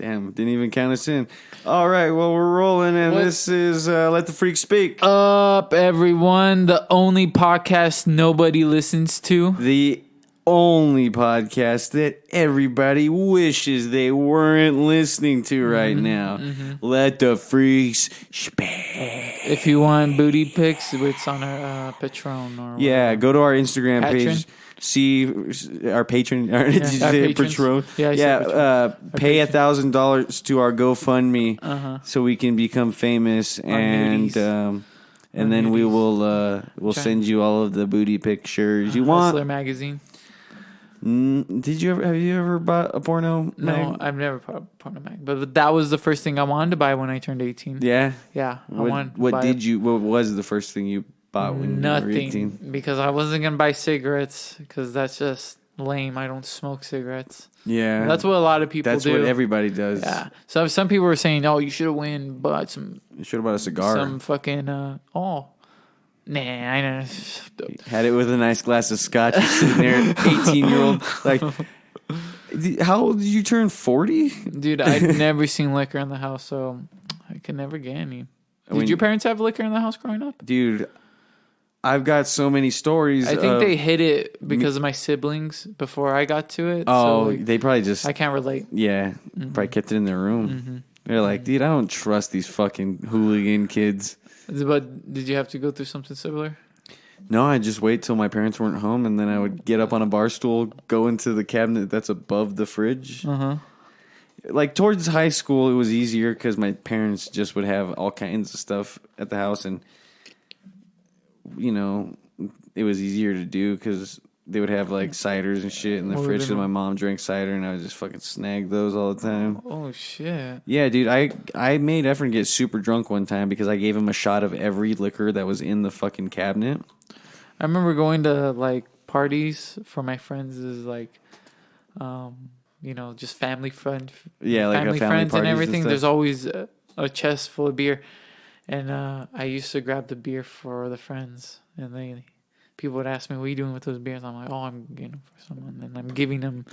Damn, didn't even count us in. All right, well, we're rolling, and this is Let the Freak Speak. Up, everyone. The only podcast nobody listens to. The only podcast that everybody wishes they weren't listening to right now. Let the Freaks Speak. If you want booty pics, it's on our Patreon. Or Yeah, go to our Instagram page. See our patron. Did you say Patron? Yeah, pay $1,000 to our GoFundMe so we can become famous, and then we will we'll send you all of the booty pictures you want. Hustler magazine. Have you ever bought a porno mag? No, I've never bought a porno mag, but that was the first thing I wanted to buy when I turned 18. Yeah, What was the first thing you bought when you were 18? Nothing, because I wasn't gonna buy cigarettes because that's just lame. I don't smoke cigarettes. Yeah, that's what a lot of people do. That's what everybody does. Yeah. So some people were saying, "Oh, you should have went and bought some. You should have bought a cigar. Some fucking Nah, I know. Had it with a nice glass of scotch. Sitting there, 18-year-old. Like, how old did you turn? 40? Dude, I'd never seen liquor in the house, so I could never get any. Did your parents have liquor in the house growing up? Dude, I've got so many stories. I think they hid it because of my siblings before I got to it. Oh, so they probably just... I can't relate. Yeah, probably kept it in their room. They're like, dude, I don't trust these fucking hooligan kids. But did you have to go through something similar? No, I'd just wait till my parents weren't home, and then I would get up on a bar stool, go into the cabinet that's above the fridge. Like, towards high school, it was easier because my parents just would have all kinds of stuff at the house, and, you know, it was easier to do because they would have, like, ciders and shit in the fridge because my mom drank cider, and I would just fucking snag those all the time. Oh, shit. Yeah, dude, I made effort to get super drunk one time because I gave him a shot of every liquor that was in the fucking cabinet. I remember going to, like, parties for my friends is, like, you know, just family friends. Yeah, like family friends and everything. And there's always a chest full of beer. And I used to grab the beer for the friends, and people would ask me, what are you doing with those beers? I'm like, oh, I'm getting them for someone, and I'm giving them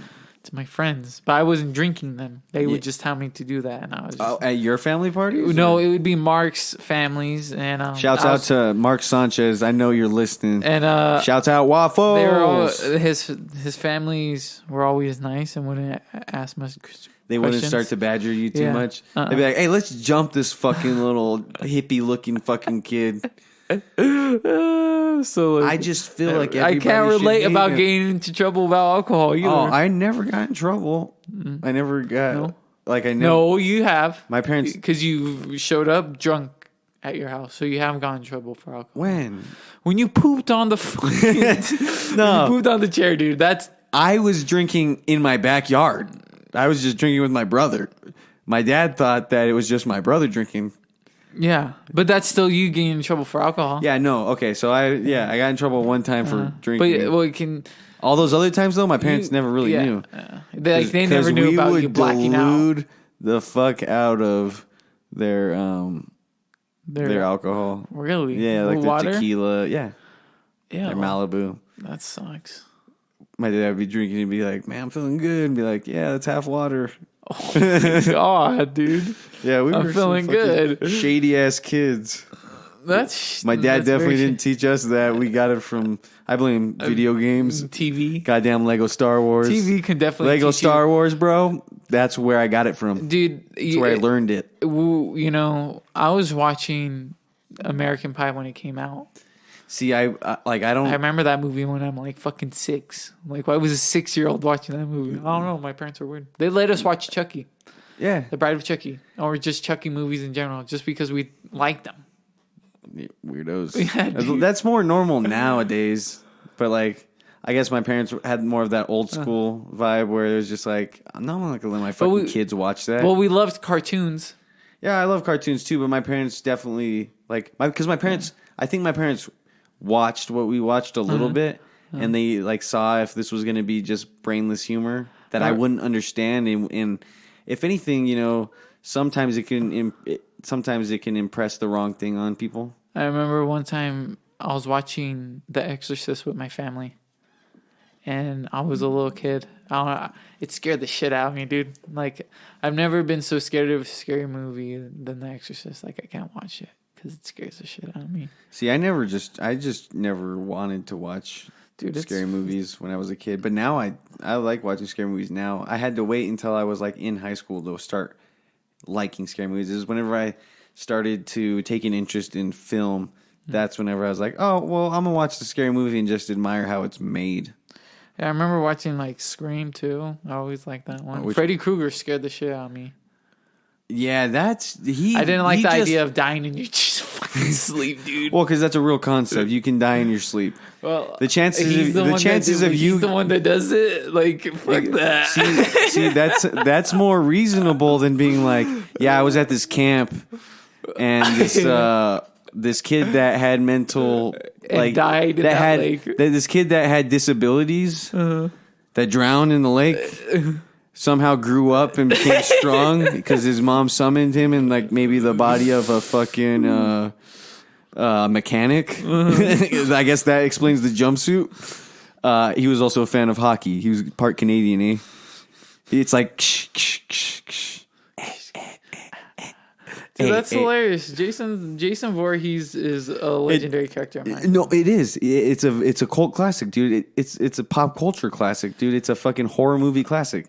to my friends. But I wasn't drinking them. They would just tell me to do that, and I was just... at your family parties? No, it would be Mark's families. And shouts out to Mark Sanchez. I know you're listening. And shouts out Waffles. They were all, his families were always nice and wouldn't ask much questions. They wouldn't start to badger you too much. They'd be like, hey, let's jump this fucking little hippie-looking fucking kid. So I just feel like everybody I can't relate about getting into trouble about alcohol either. Oh, I never got in trouble. I never got No, you have. My parents, because you showed up drunk at your house, so you haven't gotten in trouble for alcohol. When you pooped on the no, you pooped on the chair, dude. I was drinking in my backyard. I was just drinking with my brother. My dad thought that it was just my brother drinking. Yeah, but that's still you getting in trouble for alcohol. Yeah, no, okay. So I got in trouble one time for drinking. But all those other times though, my parents never really knew. They never knew about you blacking out. We would dilute the fuck out of their alcohol. Really? Yeah, like water? the tequila. Yeah. Yeah. Their Malibu. That sucks. My dad would be drinking and be like, man, I'm feeling good. And be like, yeah, that's half water. Oh my God, dude. Yeah, I'm feeling good. Shady ass kids. My dad definitely didn't teach us that. We got it from, I blame video games. TV. Goddamn Lego Star Wars. TV can definitely Lego Star Wars, bro. That's where I got it from. Dude. That's where I learned it. You know, I was watching American Pie when it came out. See, I remember that movie when I'm like fucking 6. Like, I was a 6-year-old watching that movie. I don't know. My parents were weird. They let us watch Chucky. Yeah. The Bride of Chucky. Or just Chucky movies in general, just because we liked them. Weirdos. Yeah, that's more normal nowadays. But, like, I guess my parents had more of that old school vibe where it was just like, I'm not going to let my fucking kids watch that. Well, we loved cartoons. Yeah, I love cartoons too, but my parents definitely, because my parents, I think my parents watched what we watched a little bit, and they like saw if this was going to be just brainless humor that I wouldn't understand, and if anything, you know, sometimes it can impress the wrong thing on people. I remember one time I was watching The Exorcist with my family, and I was a little kid. I don't know, it scared the shit out of me, dude. Like, I've never been so scared of a scary movie than The Exorcist. Like, I can't watch it because it scares the shit out of me. See, I just never wanted to watch scary movies when I was a kid. But now I like watching scary movies now. I had to wait until I was like in high school to start liking scary movies. This is whenever I started to take an interest in film. That's whenever I was like, oh, well, I'm going to watch the scary movie and just admire how it's made. Yeah, I remember watching like Scream too. I always liked that one. Freddy Krueger scared the shit out of me. Yeah, I didn't like the idea of dying in your fucking sleep, dude. Well, because that's a real concept. You can die in your sleep. Well, the chances he's of you, he's the one that does it. Like, fuck that. See, that's more reasonable than being like, yeah, I was at this camp and this kid that had mental and died in that lake. This kid that had disabilities that drowned in the lake somehow grew up and became strong because his mom summoned him in like maybe the body of a fucking mechanic. I guess that explains the jumpsuit. He was also a fan of hockey. He was part Canadian, eh? It's like Dude, that's hilarious. Jason Voorhees is a legendary character. No, it is. It's a cult classic, dude. It's a pop culture classic, dude. It's a fucking horror movie classic.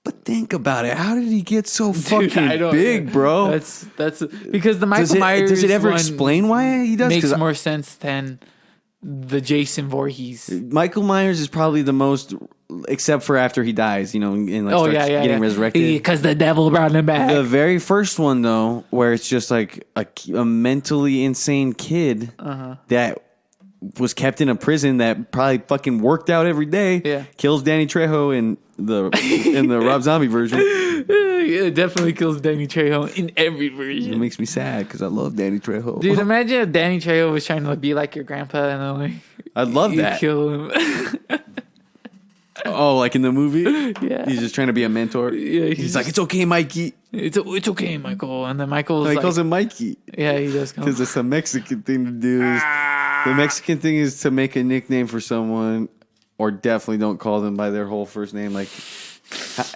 But think about it. How did he get so fucking big, bro? That's because the Michael Myers. Does it ever explain why he does? Makes more sense than the Jason Voorhees. Michael Myers is probably the most, except for after he dies, and like starts getting resurrected. Because the devil brought him back. The very first one, though, where it's just like a mentally insane kid that was kept in a prison that probably fucking worked out every day. Kills Danny Trejo in the Rob Zombie version. Yeah, it definitely kills Danny Trejo in every version. It makes me sad because I love Danny Trejo. Dude, imagine if Danny Trejo was trying to be like your grandpa and then like I'd love that. Kill him. Oh, like in the movie? Yeah. He's just trying to be a mentor. Yeah, he's like, it's okay, Mikey. It's okay, Michael. And then Michael's he calls him Mikey. Yeah, he does. Because it's a Mexican thing to do. The Mexican thing is to make a nickname for someone, or definitely don't call them by their whole first name. Like,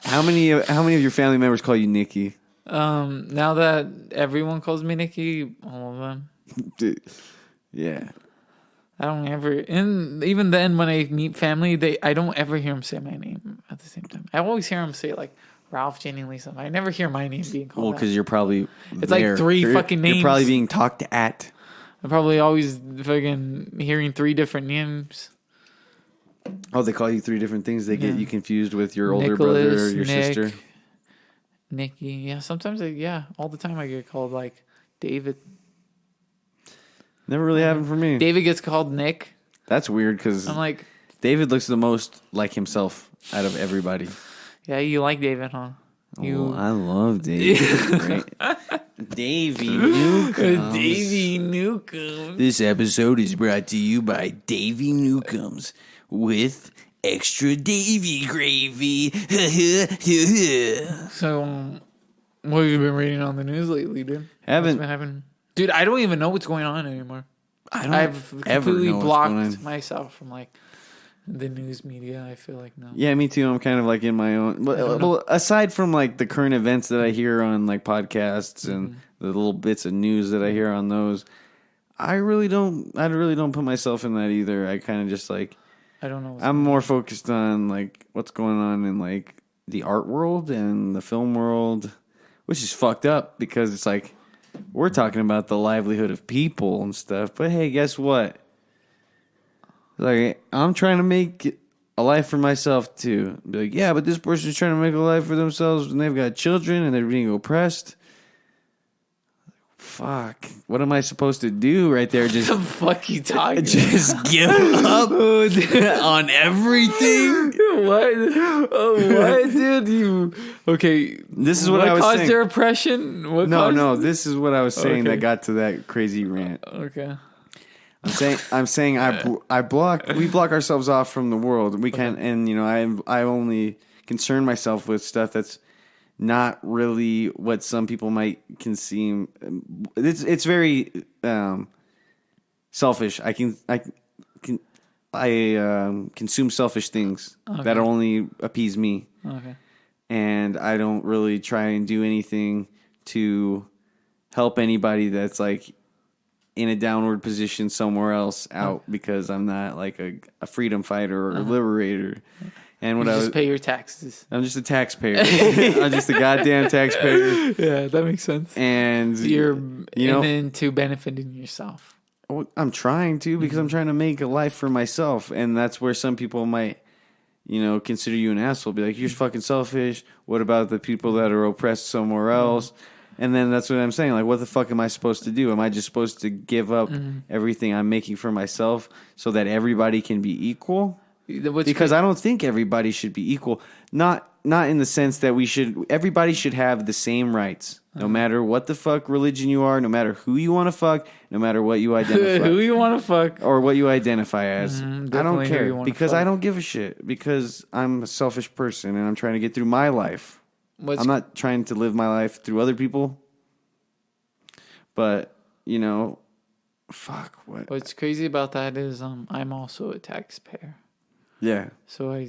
how many of your family members call you Nikki? Now that everyone calls me Nikki, all of them. Dude, yeah. I don't ever, and even then when I meet family, I don't ever hear them say my name at the same time. I always hear them say like Ralph, Jenny, Lisa. I never hear my name being called. Well, because you're probably it's there. Like three fucking names. You're probably being talked at. I'm probably always fucking hearing three different names. Oh, they call you three different things. They get you confused with your older Nicholas, brother or your sister. Nikki, yeah. Sometimes, all the time I get called like David. Never really happened for me. David gets called Nick. That's weird because I'm like, David looks the most like himself out of everybody. Yeah, you like David, huh? I love David. Davy Newcombs. Davy Newcombs. This episode is brought to you by Davy Newcombs with extra Davy gravy. So, what have you been reading on the news lately, dude? Haven't. What's been happening? Dude, I don't even know what's going on anymore. I've completely blocked myself from like the news media. I feel like now. Yeah, me too. I'm kind of like in my own. Well, aside from like the current events that I hear on like podcasts and the little bits of news that I hear on those, I really don't put myself in that either. I kind of just like. I don't know. I'm more focused on like what's going on in like the art world and the film world, which is fucked up because it's like. We're talking about the livelihood of people and stuff, but hey, guess what? Like, I'm trying to make a life for myself too. Be like, yeah, but this person's trying to make a life for themselves and they've got children and they're being oppressed. Fuck. What am I supposed to do right there? Just what the fuck you talking just give up on everything? What? What did you? Okay, this is what I was saying. What caused your oppression? No. This is what I was saying that got to that crazy rant. Okay. I'm saying we block ourselves off from the world. We can't, and I only concern myself with stuff that's not really what some people might consume. It's very selfish. I can consume selfish things Okay. that only appease me. Okay. And I don't really try and do anything to help anybody that's like in a downward position somewhere else out because I'm not like a freedom fighter or a liberator. And what You just pay your taxes. I'm just a taxpayer. I'm just a goddamn taxpayer. Yeah, that makes sense. And You're into benefiting yourself. I'm trying to because I'm trying to make a life for myself, and that's where some people might, consider you an asshole. Be like, you're fucking selfish. What about the people that are oppressed somewhere else? And then that's what I'm saying. Like, what the fuck am I supposed to do? Am I just supposed to give up everything I'm making for myself so that everybody can be equal? Because I don't think everybody should be equal. Not in the sense that everybody should have the same rights. No matter what the fuck religion you are, no matter who you want to fuck, no matter what you identify. Who you want to fuck. Or what you identify as. I don't care. Because fuck. I don't give a shit. Because I'm a selfish person and I'm trying to get through my life. I'm not trying to live my life through other people. But, fuck. What's crazy about that is I'm also a taxpayer. Yeah. So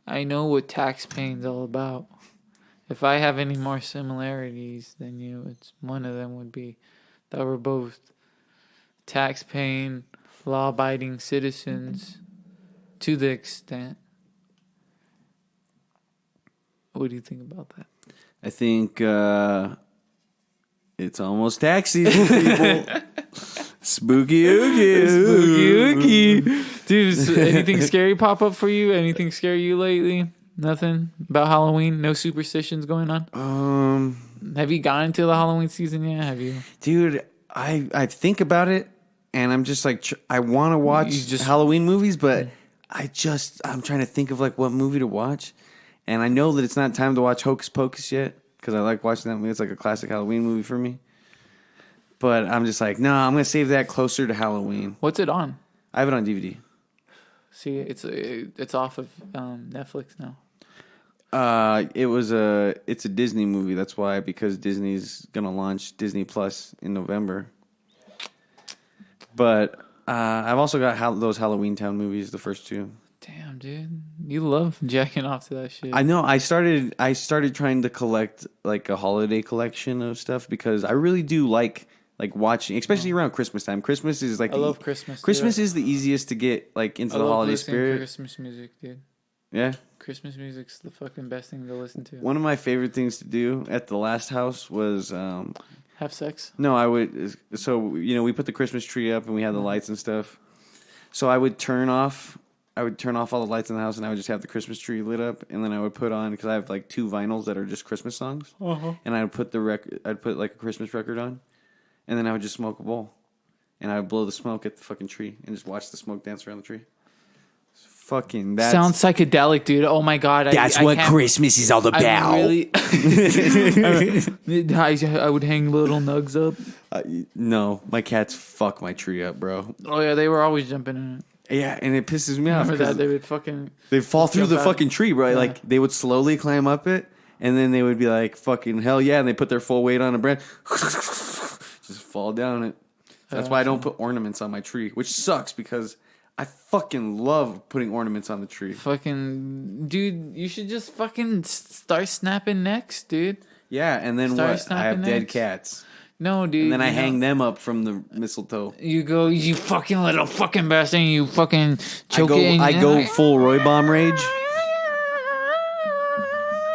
I know what tax paying's all about. If I have any more similarities than you, it's one of them would be that we're both tax paying, law abiding citizens to the extent. What do you think about that? I think it's almost tax season, people. Spooky ookie. Spooky ookie. Dude, anything scary pop up for you? Anything scare you lately? Nothing about Halloween? No superstitions going on? Have you gotten into the Halloween season yet? Have you? Dude, I think about it, and I'm just like, I want to watch Halloween movies, but I'm trying to think of like what movie to watch. And I know that it's not time to watch Hocus Pocus yet, because I like watching that movie. It's like a classic Halloween movie for me. But I'm just like, no, I'm going to save that closer to Halloween. What's it on? I have it on DVD. See, it's off of Netflix now. It's a Disney movie. That's why, because Disney's gonna launch Disney Plus in November. But I've also got those Halloween Town movies, the first two. Damn, dude, you love jacking off to that shit. I know. I started trying to collect like a holiday collection of stuff because I really do like watching, especially around Christmas time. Christmas is like I love Christmas. Christmas is the easiest to get like into the holiday spirit. Christmas music, dude. Yeah. Christmas music's the fucking best thing to listen to. One of my favorite things to do at the last house was have sex. No, I would. So we put the Christmas tree up and we had the lights and stuff. So I would turn off all the lights in the house and I would just have the Christmas tree lit up, and then I would put on, because I have like 2 vinyls that are just Christmas songs, and I would put I'd put like a Christmas record on, and then I would just smoke a bowl, and I would blow the smoke at the fucking tree and just watch the smoke dance around the tree. Sounds psychedelic, dude. Oh my god, that's what Christmas is all about. I would hang little nugs up. No, my cats fuck my tree up, bro. Oh yeah, they were always jumping in it. Yeah, and it pisses me off. Remember that they'd fall through the fucking tree, bro. Yeah. Like they would slowly climb up it, and then they would be like, "Fucking hell yeah!" And they put their full weight on a branch, just fall down it. So that's why I don't put ornaments on my tree, which sucks because I fucking love putting ornaments on the tree. Fucking dude, you should just fucking start snapping necks, dude. Yeah, and then I have dead cats. No, dude. And then I hang them up from the mistletoe. You go, you fucking little fucking bastard, and you fucking choke it. I go full Roy Bomb rage.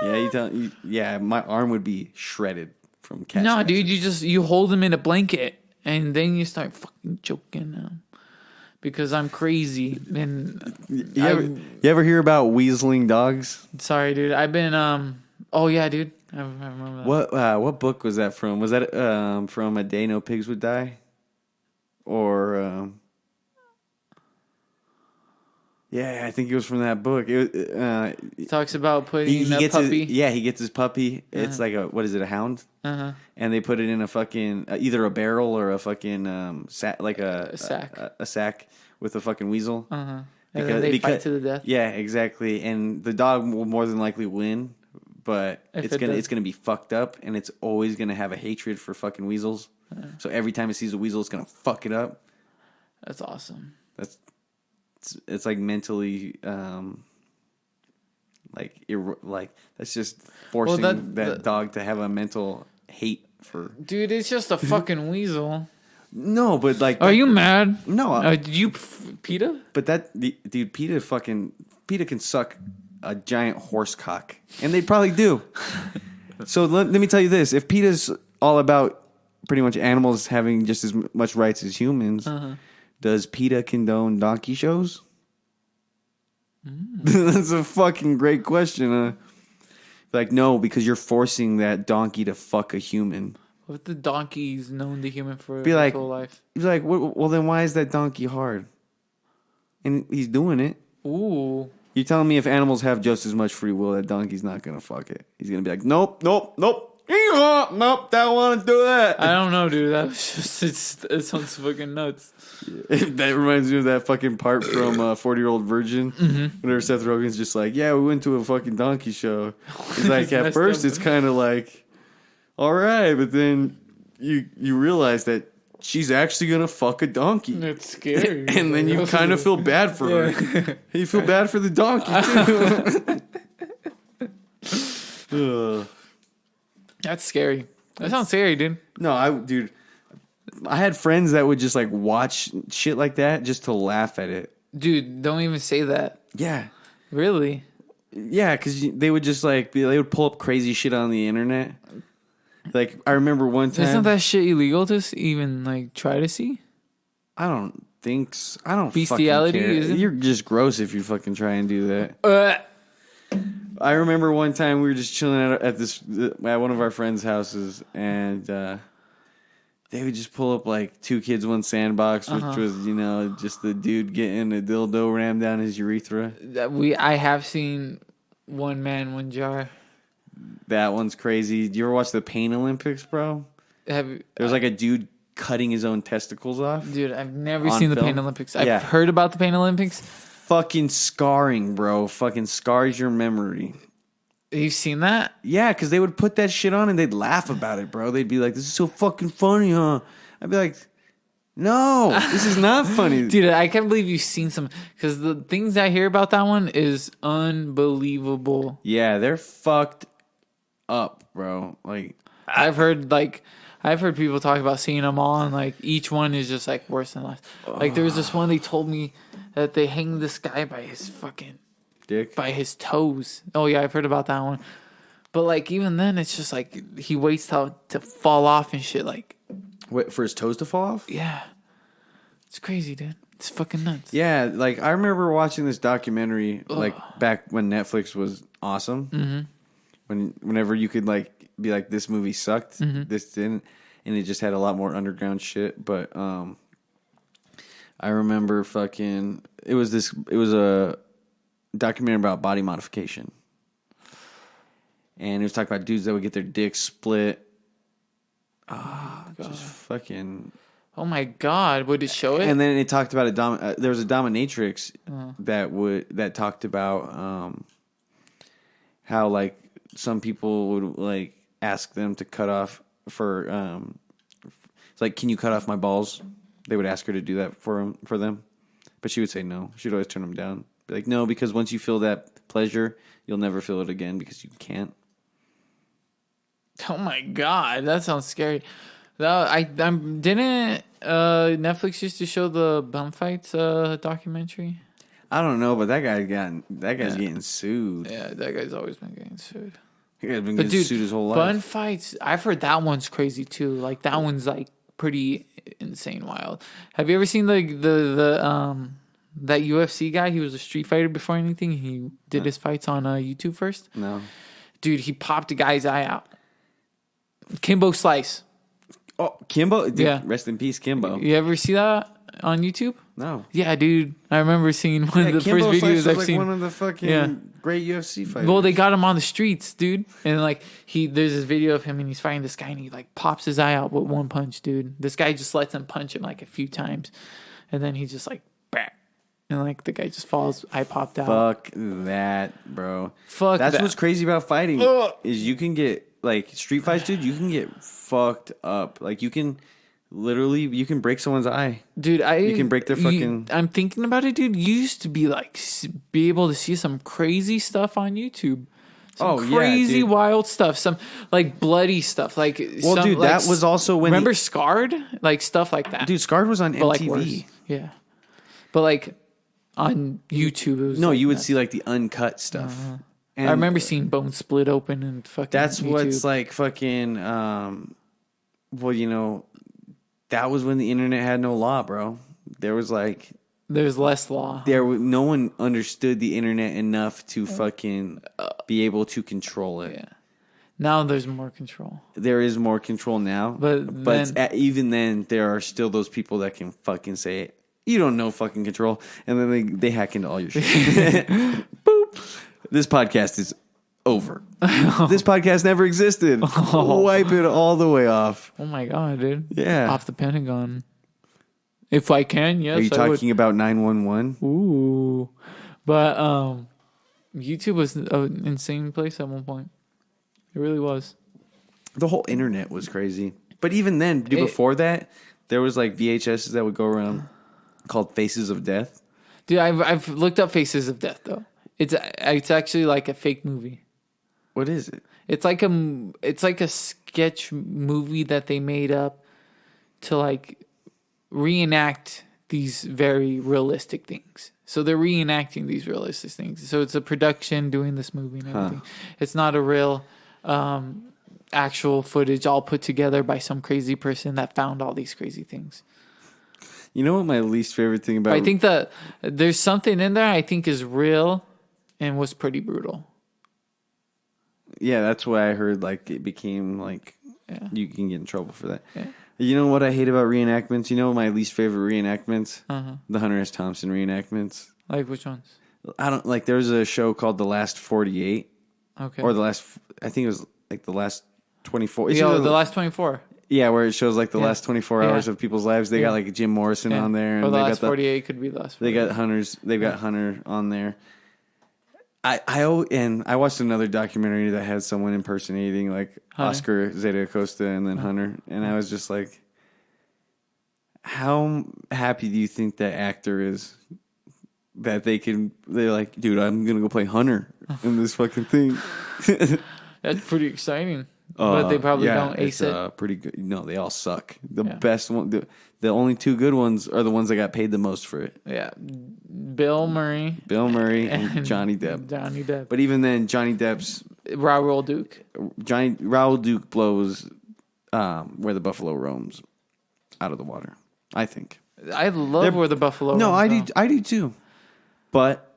Yeah, yeah, my arm would be shredded from cat. No, dude, you hold them in a blanket, and then you start fucking choking them. Because I'm crazy. And you ever hear about weaseling dogs? Sorry, dude. I've been oh yeah, dude. I remember that. What book was that from? Was that from A Day No Pigs Would Die? Or yeah, I think it was from that book. It talks about putting a puppy. He gets his puppy. It's like a a hound? Uh-huh. And they put it in a fucking either a barrel or a fucking sack, like a sack. A sack with a fucking weasel. Uh-huh. And then they fight to the death. Yeah, exactly. And the dog will more than likely win, but it's gonna be fucked up, and it's always gonna have a hatred for fucking weasels. So every time it sees a weasel, it's gonna fuck it up. That's awesome. it's like mentally like that's just forcing that dog to have a mental hate for. Dude, it's just a fucking weasel. No, but like, Are you mad? No, did you PETA? But dude, PETA can suck a giant horse cock, and they probably do. So let me tell you this: if PETA's all about pretty much animals having just as much rights as humans, does PETA condone donkey shows? That's a fucking great question. Like, no, because you're forcing that donkey to fuck a human. What if the donkey's known the human for Be his like, whole life? He's like, well, then why is that donkey hard? And he's doing it. Ooh. You're telling me if animals have just as much free will, that donkey's not gonna fuck it. He's gonna be like, nope. Nope, don't want to do that. I don't know, dude. That's just it sounds fucking nuts. That reminds me of that fucking part from 40-Year-Old Virgin. Whenever Seth Rogen's just like, yeah, we went to a fucking donkey show. He's like, at first it's kind of like, all right, but then you realize that she's actually gonna fuck a donkey. It's scary. And then you kind of feel bad for her. You feel bad for the donkey too. That's scary. That sounds scary, dude. No, I had friends that would just like watch shit like that just to laugh at it. Dude, don't even say that. Yeah. Really? Yeah, because they would just like they would pull up crazy shit on the internet. Like I remember one time. Isn't that shit illegal to even like try to see? I don't think so. I don't Bestiality, fucking care. isn't it? You're just gross if you fucking try and do that. I remember one time we were just chilling at one of our friends' houses, and they would just pull up like Two Kids, One Sandbox, which was just the dude getting a dildo rammed down his urethra. I have seen One Man, One Jar. That one's crazy. Do you ever watch the Pain Olympics, bro? There was like a dude cutting his own testicles off. Dude, I've never seen the Pain Olympics. I've Yeah. heard about the Pain Olympics. Fucking scarring, bro. Fucking scars your memory. You've seen that? Yeah, because they would put that shit on and they'd laugh about it, bro. They'd be like, this is so fucking funny, huh? I'd be like, no, this is not funny. Dude, I can't believe you've seen some. Because the things I hear about that one is unbelievable. Yeah, they're fucked up, bro. Like, I've heard people talk about seeing them all, and like each one is just like worse than last. Like there was this one they told me that they hanged this guy by his fucking dick, by his toes. Oh yeah, I've heard about that one. But like even then, it's just like he waits to fall off and shit. Like, wait for his toes to fall off. Yeah, it's crazy, dude. It's fucking nuts. Yeah, like I remember watching this documentary like back when Netflix was awesome. Mm-hmm. Whenever you could like be like, this movie sucked, this didn't, and it just had a lot more underground shit. But I remember it was a documentary about body modification, and it was talking about dudes that would get their dicks split. Just fucking. Oh my god! Would it show it? And then it talked about there was a dominatrix that talked about how like some people would like ask them to cut off it's like, can you cut off my balls? They would ask her to do that for them, but she would say no. She'd always turn them down. Be like, no, because once you feel that pleasure, you'll never feel it again because you can't. Oh my god, that sounds scary. Didn't Netflix used to show the bum fights documentary? I don't know, but that guy's getting sued. Yeah, that guy's always been getting sued. He has been getting sued his whole life. Bun fights, I've heard that one's crazy too. Like that one's like pretty insane wild. Have you ever seen the that UFC guy? He was a street fighter before anything. He did his fights on YouTube first. No. Dude, he popped a guy's eye out. Kimbo Slice. Oh, Kimbo? Dude, yeah. Rest in peace, Kimbo. You ever see that on YouTube? No. Yeah, dude. I remember seeing one of the Kimbo first videos I've like seen. One of the fucking great UFC fighters. Well, they got him on the streets, dude. And like there's this video of him and he's fighting this guy and he like pops his eye out with one punch, dude. This guy just lets him punch him like a few times. And then he's just like, bah. And like the guy just falls, eye popped out. Fuck that, bro. Fuck That's that. what's crazy about fighting is you can get like street fights, dude. You can get fucked up. Like you can Literally, you can break someone's eye. Dude, You can break their fucking. I'm thinking about it, dude. You used to be like be able to see some crazy stuff on YouTube. Some crazy dude. wild stuff. Some like bloody stuff. Like Dude, like, that was also when. remember Scarred? Like stuff like that. Dude, Scarred was on but like MTV. worse. Yeah, but like on YouTube, it was No, like you would nuts. see like the uncut stuff. And I remember seeing bones split open and fucking. that's YouTube. what's like fucking. Well, you know, that was when the internet had no law, bro. There was like There's less law. no one understood the internet enough to fucking be able to control it. Yeah. Now there's more control. There is more control now, But even then, there are still those people that can fucking say you don't know fucking control, and then they hack into all your shit. Boop. This podcast is over. This podcast never existed. Wipe it all the way off. Oh my god, dude. Yeah. Off the Pentagon. If I can, yes. Are you I would. talking about 911? Ooh. But YouTube was an insane place at one point. It really was. The whole internet was crazy. But even then, before that, there was like VHSs that would go around called Faces of Death. Dude, I've looked up Faces of Death though. It's actually like a fake movie. What is it? It's like a sketch movie that they made up to like reenact these very realistic things. So they're reenacting these realistic things. So it's a production doing this movie and everything. It's not a real actual footage all put together by some crazy person that found all these crazy things. You know what my least favorite thing about... But I think that there's something in there I think is real and was pretty brutal. Yeah, that's why I heard like it became like you can get in trouble for that. Yeah. You know what I hate about reenactments? You know my least favorite reenactments? The Hunter S. Thompson reenactments. Like which ones? I don't like. There's a show called The Last 48. Okay. Or I think it was like The Last 24. The Last 24. Yeah, where it shows like the last 24 hours of people's lives. They got like Jim Morrison on there, and or the they last got 48 could be the last. 48. They got Hunter's. They've got Hunter on there. I watched another documentary that had someone impersonating like Hunter. Oscar Zeta Acosta and then Hunter, and I was just like, how happy do you think that actor is that they're like, dude, I'm gonna go play Hunter in this fucking thing. That's pretty exciting. But they probably don't ace it. Pretty good. No, they all suck. The best one, the only two good ones are the ones that got paid the most for it. Yeah, Bill Murray and Johnny Depp. Johnny Depp. But even then, Johnny Depp's Raoul Duke. Raoul Duke blows Where the Buffalo Roams out of the water. I think. I love Where the Buffalo. No, Roams, I do too. But.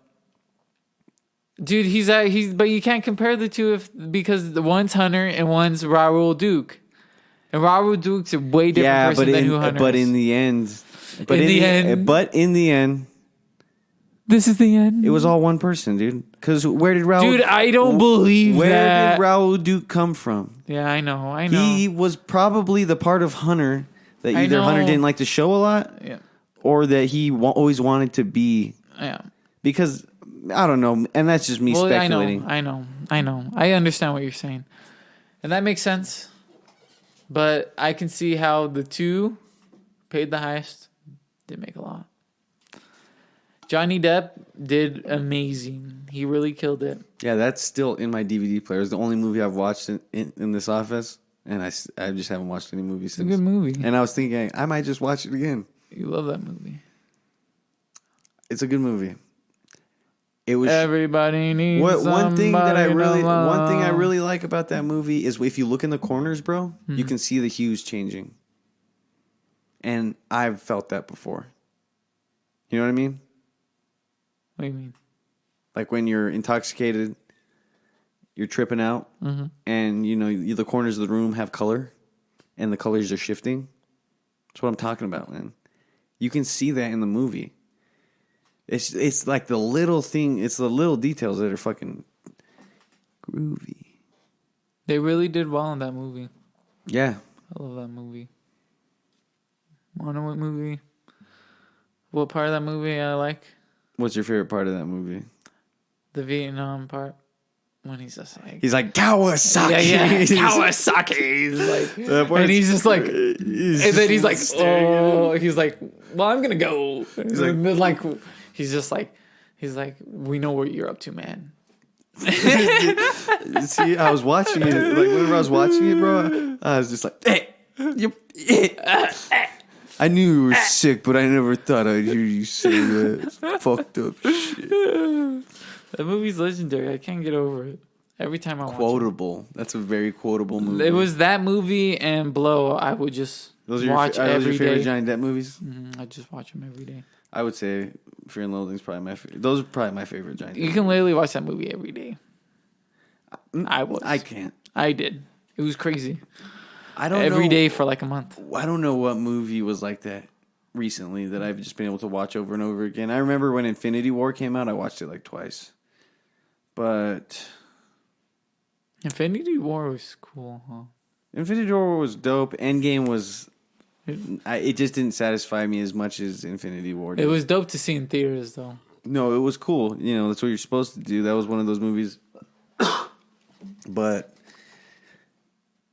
Dude, but you can't compare the two because the one's Hunter and one's Raoul Duke, and Raoul Duke's a way different person than who Hunter is. But in the end, this is the end. It was all one person, dude. Because where did Raoul? Dude, I don't believe that. Where did Raoul Duke come from? Yeah, I know. He was probably the part of Hunter that either Hunter didn't like to show a lot, or that he always wanted to be. Yeah. Because. I don't know, and that's just me speculating. I know. I understand what you're saying, and that makes sense. But I can see how the two paid the highest did make a lot. Johnny Depp did amazing. He really killed it. Yeah, that's still in my DVD player. It's the only movie I've watched in this office, and I just haven't watched any movies since. It's a good movie. And I was thinking I might just watch it again. You love that movie. It's a good movie. It was everybody needs one thing I love. really like about that movie is if you look in the corners, bro, you can see the hues changing. And I've felt that before. You know what I mean? What do you mean? Like when you're intoxicated, you're tripping out, and you know the corners of the room have color, and the colors are shifting. That's what I'm talking about, man. You can see that in the movie. It's like the little thing. It's the little details that are fucking groovy. They really did well in that movie. Yeah, I love that movie. Wanna know what movie? What part of that movie I like? What's your favorite part of that movie? The Vietnam part. when he's just like, He's like Kawasaki. Kawasaki. He's like, and he's just like, and then he's like, he's like, well, I'm gonna go. He's like, he's just like, we know what you're up to, man. See, I was watching it. Like whenever I was watching it, bro, I was just like, I knew you were sick, but I never thought I'd hear you say that fucked up shit. That movie's legendary. I can't get over it. Every time I watch it. Quotable. That's a very quotable movie. It was that movie and Blow. I would just watch every day. Those are your favorite Johnny Depp movies? I just watch them every day. I would say Fear and Loathing is probably my favorite. Those are probably my favorite Johnny Depp. You can literally watch that movie every day. I can't. I did. It was crazy. I don't know. Every day for like a month. I don't know what movie was like that recently that I've just been able to watch over and over again. I remember when Infinity War came out, I watched it like twice. But Infinity War was cool, huh? Infinity War was dope. Endgame was... it just didn't satisfy me as much as Infinity War did. It was dope to see in theaters, though. No, it was cool. You know, that's what you're supposed to do. That was one of those movies. But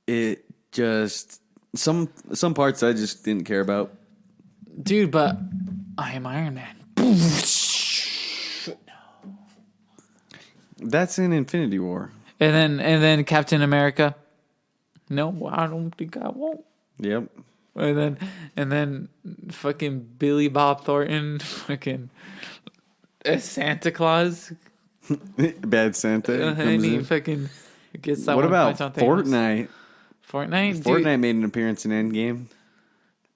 it just... Some parts I just didn't care about. Dude, but I am Iron Man. That's in Infinity War. And then Captain America. No, I don't think I won't. Yep. And then fucking Billy Bob Thornton, fucking Santa Claus. Bad Santa. And he fucking gets that. What about Fortnite? Fortnite made an appearance in Endgame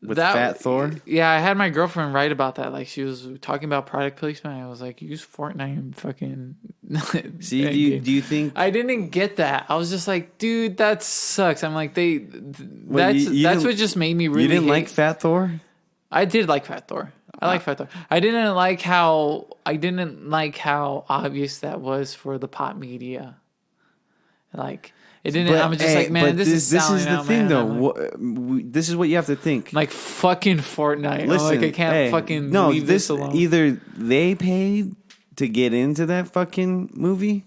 with Fat Thor. Yeah, I had my girlfriend write about that. Like, she was talking about product placement. I was like, use Fortnite and fucking... See, do you think... I didn't get that. I was just like, dude, that sucks. I'm like, that's what just made me really You didn't like Fat Thor? I did like Fat Thor. I like Fat Thor. I didn't like how obvious that was for the pop media. Like... It didn't. I'm just like, man, this is the thing, though. This is what you have to think. Like fucking Fortnite. Listen, I can't fucking leave this alone. Either they paid to get into that fucking movie,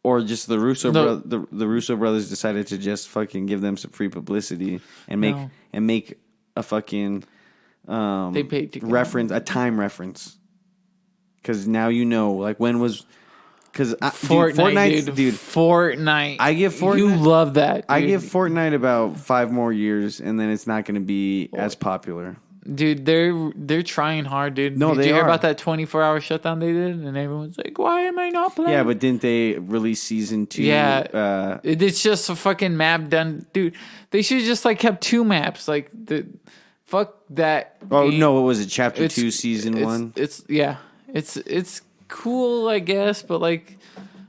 or just the Russo brothers decided to just fucking give them some free publicity and make a fucking they paid to reference, a time reference. Because now you know, like when was. Because Fortnite, dude. Fortnite. I give Fortnite. You love that. Dude. I give Fortnite about 5 more years, and then it's not going to be as popular. Dude, they're trying hard, dude. No, did you hear about that 24-hour shutdown they did? And everyone's like, "Why am I not playing?" Yeah, but didn't they release season 2? Yeah, it's just a fucking map done, dude. They should have just like kept 2 maps. Like fuck that. Oh game. No, what was it? Chapter 2, season 1. It's cool, I guess, but like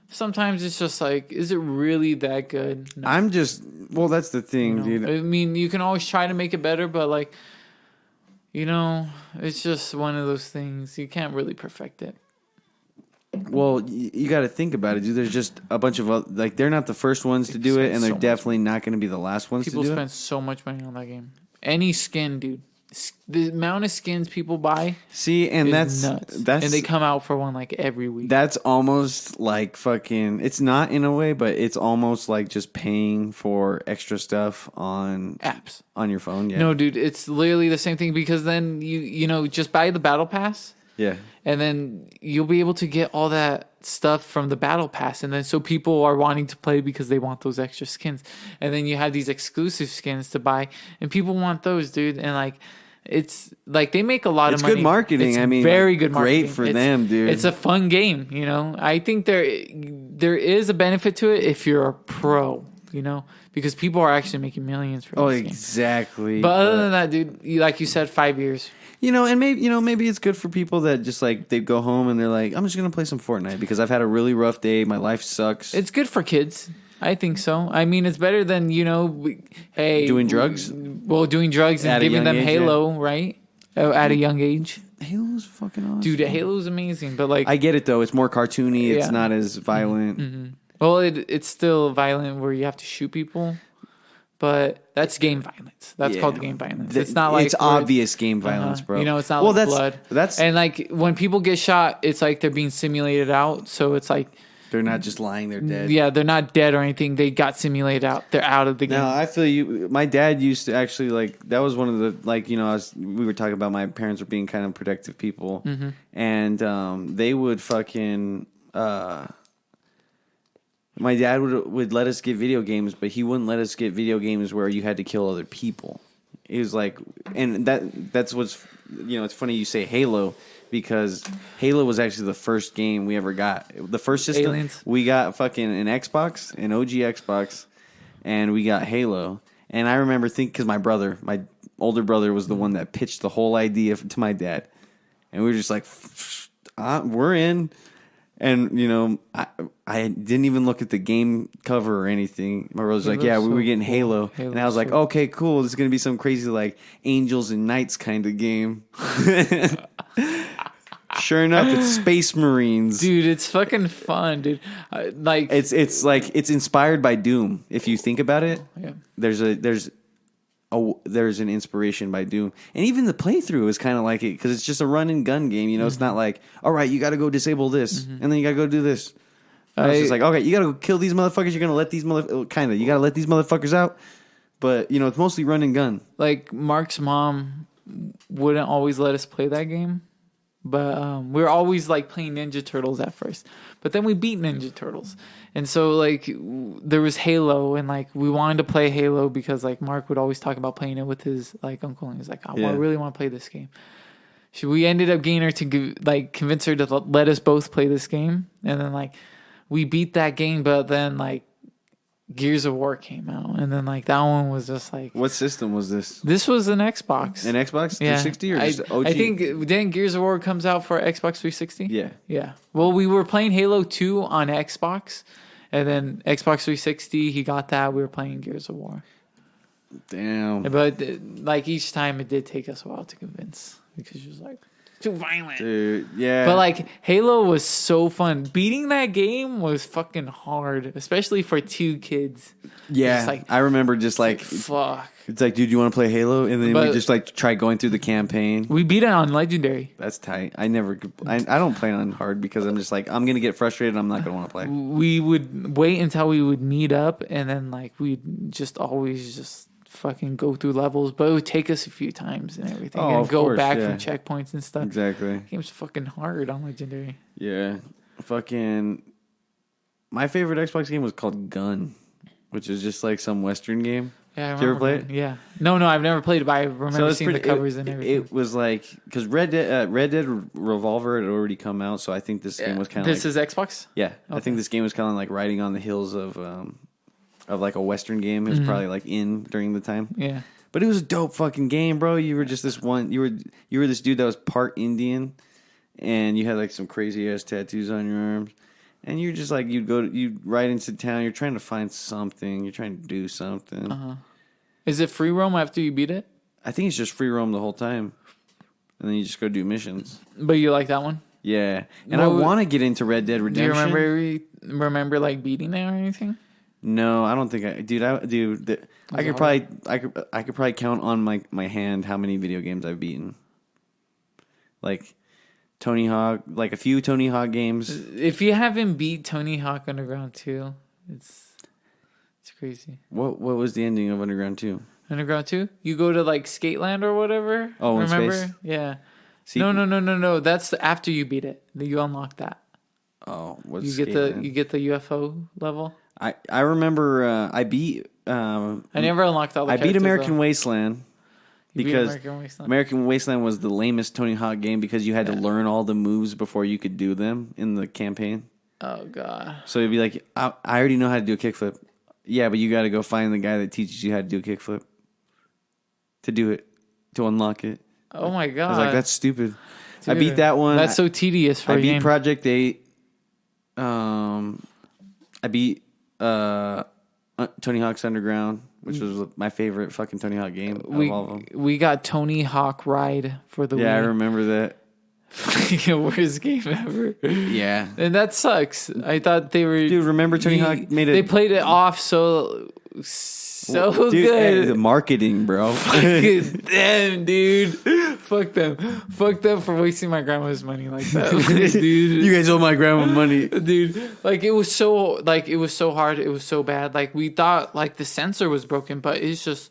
sometimes it's just like, is it really that good? No. That's the thing, dude. I mean, you can always try to make it better, but like, it's just one of those things. You can't really perfect it. Well, you got to think about it, dude. There's just a bunch of like, they're not the first ones to do it, and they're definitely not going to be the last ones to do it. People spend so much money on that game. Any skin, dude. The amount of skins people buy, and that's nuts. And they come out for one like every week. That's almost like fucking. It's not in a way, but it's almost like just paying for extra stuff on apps on your phone. Yeah. No, dude, it's literally the same thing because then you just buy the battle pass. Yeah. And then you'll be able to get all that stuff from the battle pass. And then so people are wanting to play because they want those extra skins. And then you have these exclusive skins to buy. And people want those, dude. And like, it's like they make a lot of money. It's good marketing. It's very good marketing. Great for them, dude. It's a fun game, I think there is a benefit to it if you're a pro, because people are actually making millions for this game. Exactly. But other than that, dude, like you said, 5 years. And maybe it's good for people that just like they go home and they're like, I'm just gonna play some Fortnite because I've had a really rough day. My life sucks. It's good for kids. I think so. I mean, it's better than doing drugs. Well, doing drugs and giving them Halo, right? At a young age. Halo's fucking awesome, dude. Halo's amazing, but like I get it though. It's more cartoony. It's not as violent. Mm-hmm. Well, it's still violent where you have to shoot people. But that's game violence. That's called game violence. It's not like it's obvious game violence, bro. It's not blood. And like when people get shot, it's like they're being simulated out. So it's like They're not just lying; they're dead. Yeah, they're not dead or anything. They got simulated out. They're out of the game. No, I feel you. My dad used to actually that was one of the we were talking about my parents were being kind of protective people, and they would fucking. My dad would let us get video games, but he wouldn't let us get video games where you had to kill other people. He was like, and that's what's it's funny you say Halo. Because Halo was actually the first game we ever got. The first system, Aliens. We got fucking an Xbox, an OG Xbox, and we got Halo. And I remember thinking, because my older brother was the one that pitched the whole idea to my dad. And we were just like, we're in. And, I didn't even look at the game cover or anything. My brother was like, yeah, we were getting Halo. And I was like, okay, cool. This is going to be some crazy, Angels and Knights kind of game. Sure enough, it's Space Marines. Dude, it's fucking fun, dude. It's inspired by Doom. If you think about it, yeah. there's an inspiration by Doom, and even the playthrough is kind of like it because it's just a run and gun game. It's not like, all right, you got to go disable this, and then you got to go do this. It's just like, okay, you got to go kill these motherfuckers. You're gonna let these you got to let these motherfuckers out, but it's mostly run and gun. Like Mark's mom wouldn't always let us play that game. But we were always playing Ninja Turtles at first. But then we beat Ninja Turtles. And so there was Halo and we wanted to play Halo because Mark would always talk about playing it with his uncle and he's like, I really want to play this game. So we ended up getting her to convince her to let us both play this game. And then we beat that game, but then Gears of War came out, and then that one was just What system was this? This was an Xbox. An Xbox 360 or just OG? I think then Gears of War comes out for Xbox 360. Yeah. Yeah. Well, we were playing Halo 2 on Xbox, and then Xbox 360. He got that. We were playing Gears of War. Damn. But each time, it did take us a while to convince because she was too violent. Dude, yeah. But Halo was so fun. Beating that game was fucking hard, especially for two kids. Yeah. I remember just fuck. It's dude, you want to play Halo? And then we just try going through the campaign. We beat it on Legendary. That's tight. I don't play on hard because I'm just I'm going to get frustrated. I'm not going to want to play. We would wait until we would meet up and then we'd just always just fucking go through levels, but it would take us a few times and everything, and go back from checkpoints and stuff. Exactly. The game's fucking hard on Legendary. Yeah, fucking. My favorite Xbox game was called Gun, which is just some Western game. Yeah, I remember. Did you ever play it? Yeah. No, I've never played it, but I remember seeing the covers and everything. It was because Red Dead Revolver had already come out, so I think this game was kind of. This is Xbox. Yeah, okay. I think this game was kind of riding on the heels of a Western game. It was probably in during the time. Yeah. But it was a dope fucking game, bro. You were just this one. You were this dude that was part Indian, and you had some crazy ass tattoos on your arms, and you're just you'd ride into town. You're trying to find something. You're trying to do something. Is it free roam after you beat it? I think it's just free roam the whole time, and then you just go do missions. But you like that one? Yeah, and I want to get into Red Dead Redemption. Do you remember beating it or anything? No, I don't think I, dude. I could probably count on my hand how many video games I've beaten. Tony Hawk, a few Tony Hawk games. If you haven't beat Tony Hawk Underground 2, it's crazy. What was the ending of Underground 2? Underground 2? You go to Skateland or whatever. Oh, in remember? space? Yeah. See, No. That's after you beat it. You unlock that. Oh, what's you get the UFO level. I remember I beat. I never unlocked all the. I beat American though. Wasteland because American Wasteland was the lamest Tony Hawk game because you had to learn all the moves before you could do them in the campaign. Oh god! So it'd be I already know how to do a kickflip. Yeah, but you got to go find the guy that teaches you how to do a kickflip to do it, to unlock it. Oh my god! I was that's stupid. Dude, I beat that one. That's so tedious for I a beat game. Project 8. I beat Tony Hawk's Underground, which was my favorite fucking Tony Hawk game of all of them. We got Tony Hawk Ride for the Wii. I remember that. Worst game ever. Yeah. And that sucks. I thought they were... Dude, remember Tony Hawk made it... They played it off so so Dude, hey, good. the marketing, bro. Fucking damn, dude. Fuck them. Fuck them for wasting my grandma's money like that. Dude. You guys owe my grandma money. Dude, like it was so hard. It was so bad. Like we thought like the sensor was broken, but it's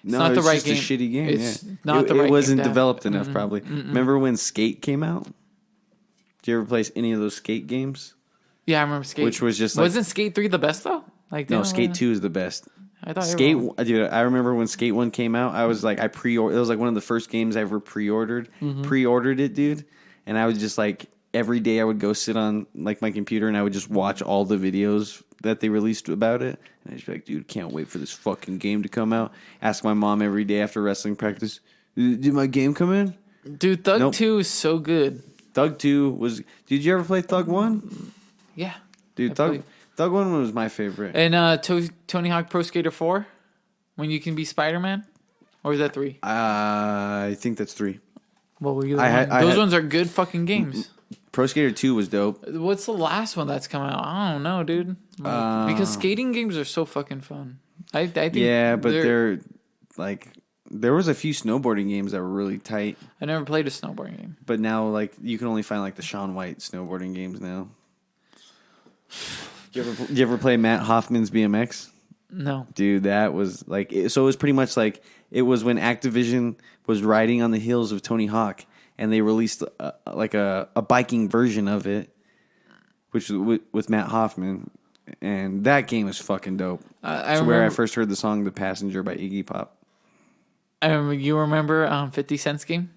not the right just game. a shitty game. It's yeah. not the right game. It wasn't to have. developed enough, probably. Remember when Skate came out? Did you ever play any of those Skate games? Yeah, I remember Skate. Which was just like... Wasn't Skate 3 the best though? Like No, Skate 2 is the best. I thought Skate, dude, I remember when Skate 1 came out, I was like, it was like one of the first games I ever pre-ordered. Pre-ordered it, dude. And I was just like, every day I would go sit on like my computer and I would just watch all the videos that they released about it. And I'd just be like, dude, can't wait for this fucking game to come out. Ask my mom every day after wrestling practice, did my game come in? Dude, Thug 2 is so good. Thug 2 was... Did you ever play Thug 1? Yeah. Dude, Thug 1 was my favorite. And Tony Hawk Pro Skater 4? When you can be Spider-Man? Or is that 3? I think that's 3. What were you Those ones are good fucking games. Pro Skater 2 was dope. What's the last one that's coming out? I don't know, dude. Because skating games are so fucking fun. I think yeah, but they're like... There was a few snowboarding games that were really tight. I never played a snowboarding game. But now, like, you can only find, like, the Shaun White snowboarding games now. Did you ever play Matt Hoffman's BMX? No. Dude, that was, like... So it was pretty much like... It was when Activision was riding on the heels of Tony Hawk, and they released, a biking version of it, which was with Matt Hoffman. And that game was fucking dope. That's where I first heard the song The Passenger by Iggy Pop. You remember 50 Cent's game?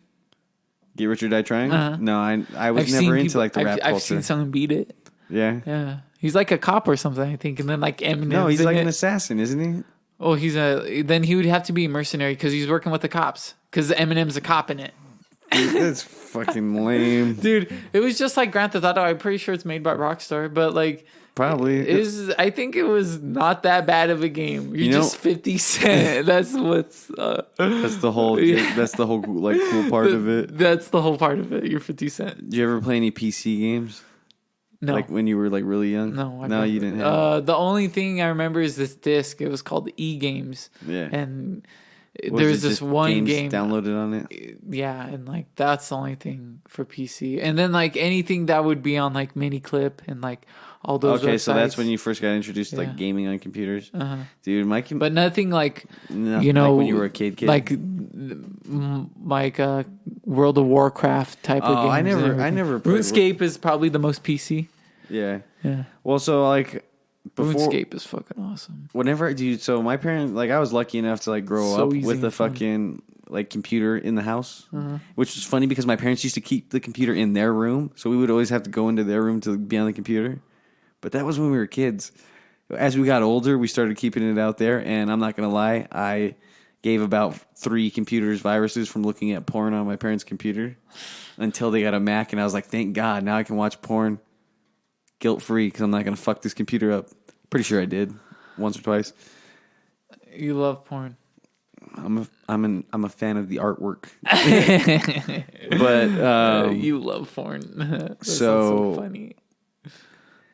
Get Rich or Die Trying? No, I was never into like the rap culture. I've seen someone beat it. Yeah? Yeah. He's like a cop or something, I think. And then like Eminem. No, he's like an assassin, isn't he? Oh, then he would have to be a mercenary because he's working with the cops. Because Eminem's a cop in it. Dude, that's fucking lame. Dude, it was just like Grand Theft Auto. I'm pretty sure it's made by Rockstar, but like... Probably. I think it was not that bad of a game. You're just 50 Cent. That's what's... that's the whole like cool part of it. That's the whole part of it. You're 50 Cent. Did you ever play any PC games? No. Like when you were like really young? No, you didn't have the only thing I remember is this disc. It was called E-Games. Yeah. And there was this one game downloaded on it. Yeah, and like that's the only thing for PC. And then like anything that would be on like Miniclip and like all those websites. So that's when you first got introduced to like gaming on computers. Dude, but nothing like like when you were a kid. Like World of Warcraft type of games. I never played RuneScape is probably the most PC. Yeah. Yeah. Well, so like RuneScape is fucking awesome. Whenever, dude, so my parents, like, I was lucky enough to like grow up with a fucking like computer in the house, which was funny because my parents used to keep the computer in their room, so we would always have to go into their room to be on the computer. But that was when we were kids. As we got older, we started keeping it out there, and I'm not gonna lie, I gave about 3 computers viruses from looking at porn on my parents' computer until they got a Mac, and I was like, thank God, now I can watch porn guilt-free because I'm not gonna fuck this computer up. Pretty sure I did once or twice. You love porn. I'm a fan of the artwork. But you love porn. That's so funny.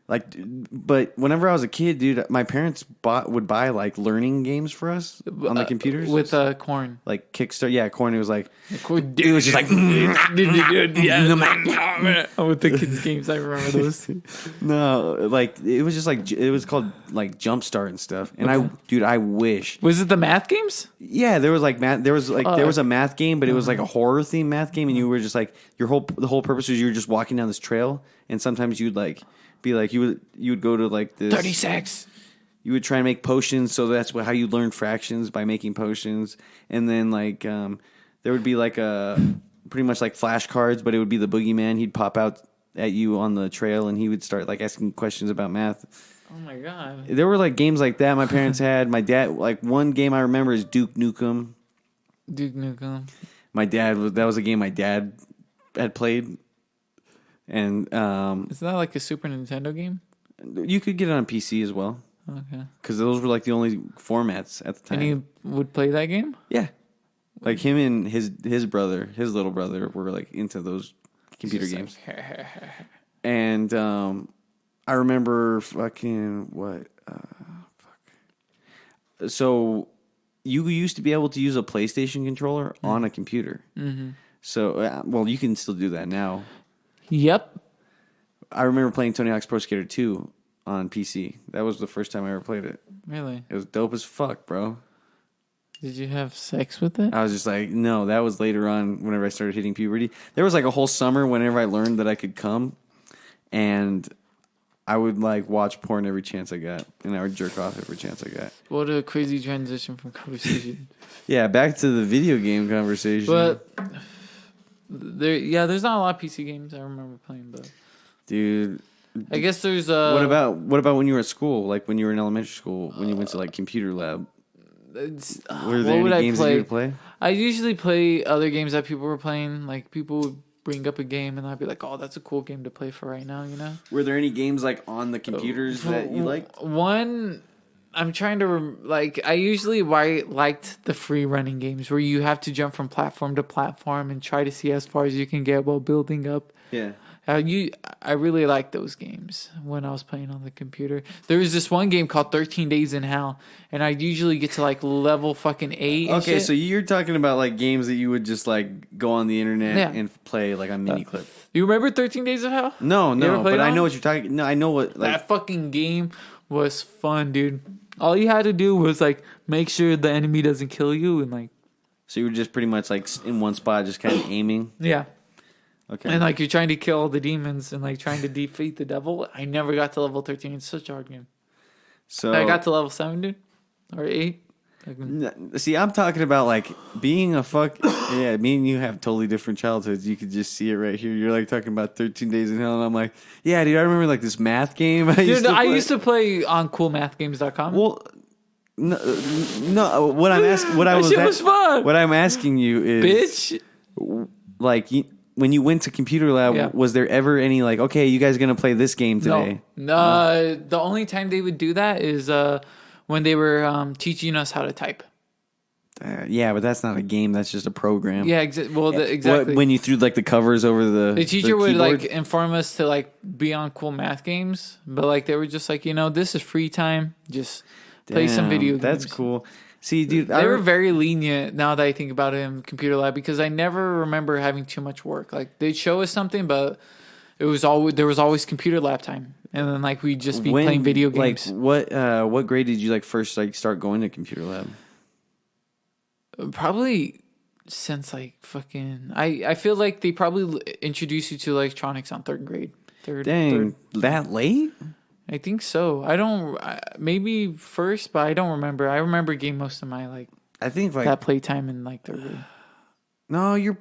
Like, but whenever I was a kid, dude, my parents would buy like learning games for us on the computers with corn, like Kickstarter. Yeah, corn. It was like it was just like with the kids games. I remember those. No, like it was just like it was called like Jumpstart and stuff. And I wish. Was it the math games? Yeah, there was like math. There was a math game, but it was like a horror themed math game, and you were just like the whole purpose was you were just walking down this trail, and sometimes you'd like. Be like you would go to like this 36. You would try and make potions, so that's how you learn fractions by making potions. And then like there would be like pretty much like flashcards, but it would be the boogeyman. He'd pop out at you on the trail, and he would start like asking questions about math. Oh my god! There were like games like that my parents had. My dad, like one game I remember is Duke Nukem. Duke Nukem. That was a game my dad had played. And is that like a Super Nintendo game? You could get it on PC as well. Okay. Because those were like the only formats at the time. And he would play that game? Yeah. Like him and his little brother were like into those computer games. Like, and I remember fucking what So you used to be able to use a PlayStation controller on a computer. Mm-hmm. So, well, you can still do that now. Yep. I remember playing Tony Hawk's Pro Skater 2 on PC. That was the first time I ever played it. Really? It was dope as fuck, bro. Did you have sex with it? I was just like, no, that was later on whenever I started hitting puberty. There was like a whole summer whenever I learned that I could come, and I would like watch porn every chance I got, and I would jerk off every chance I got. What a crazy transition from conversation. Yeah, back to the video game conversation. But there's not a lot of PC games I remember playing, but dude, I guess there's what about when you were at school, like when you were in elementary school, when you went to like computer lab? Were there any games that you would play? I usually play other games that people were playing. Like people would bring up a game, and I'd be like, "Oh, that's a cool game to play for right now," you know. Were there any games like on the computers that you liked? One, I'm trying to I usually liked the free running games where you have to jump from platform to platform and try to see as far as you can get while building up. Yeah. I really liked those games when I was playing on the computer. There was this one game called 13 Days in Hell, and I'd usually get to like level fucking 8. Okay, so you're talking about like games that you would just like go on the internet and play like on mini clip. You remember 13 Days of Hell? No, but I know what you're talking. No, I know what like that fucking game was fun, dude. All you had to do was like make sure the enemy doesn't kill you, and like. So you were just pretty much like in one spot, just kind of aiming. Yeah. Okay. And like you're trying to kill the demons and like trying to defeat the devil. I never got to level 13. It's such a hard game. So I got to level 7, dude, or 8. See, I'm talking about like being a fuck. Yeah, me and you have totally different childhoods. You could just see it right here. You're like talking about 13 Days in Hell, and I'm like, yeah, dude. I remember like this math game. I used to play on coolmathgames.com. Well, no. What I'm asking, what I was fun. What I'm asking you is, bitch, like. When you went to computer lab, was there ever any like, okay, you guys are going to play this game today? No. The only time they would do that is when they were teaching us how to type. Yeah, but that's not a game. That's just a program. Yeah, exactly. When you threw like the covers over the teacher would like inform us to like be on cool math games, but like they were just like, this is free time. Just play some video games. That's cool. See, dude, they were very lenient now that I think about it in computer lab because I never remember having too much work. Like they'd show us something, but there was always computer lab time, and then like we'd just be playing video games. Like what grade did you like first like start going to computer lab? Probably since like fucking I feel like they probably introduced you to electronics on third grade. That late? I think so. Maybe first, but I don't remember. I remember getting most of my I think like that playtime in like third grade. No,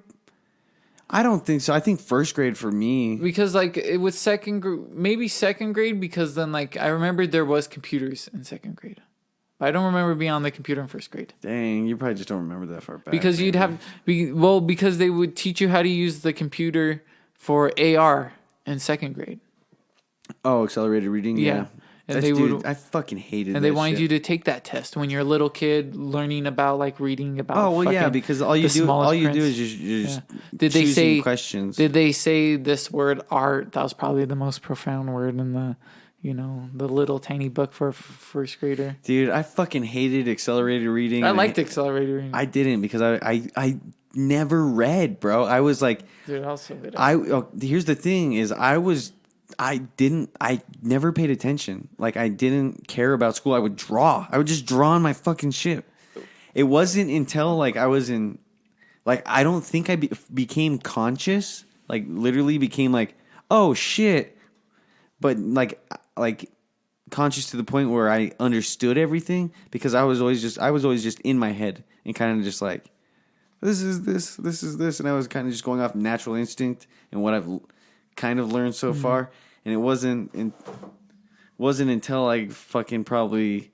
I don't think so. I think first grade for me because like it was maybe second grade because then like I remember there was computers in second grade. But I don't remember being on the computer in first grade. Dang, you probably just don't remember that far back. Because because they would teach you how to use the computer for AR in second grade. Oh, accelerated reading? Yeah. And I fucking hated it. And they wanted you to take that test when you're a little kid learning about like reading about because all you do is just choosing questions. Did they say this word art? That was probably the most profound word in the the little tiny book for a first grader. Dude, I fucking hated accelerated reading. I liked accelerated reading. I didn't because I never read, bro. I was like, dude, also did. Here's the thing is I never paid attention. Like, I didn't care about school. I would draw. I would just draw on my fucking shit. It wasn't until, like, I was in, like, I don't think I became conscious. Like, literally became like, oh, shit. But, like conscious to the point where I understood everything because I was always just in my head and kind of just like, this is this. And I was kind of just going off natural instinct and what I've kind of learned so far, and it wasn't until like fucking probably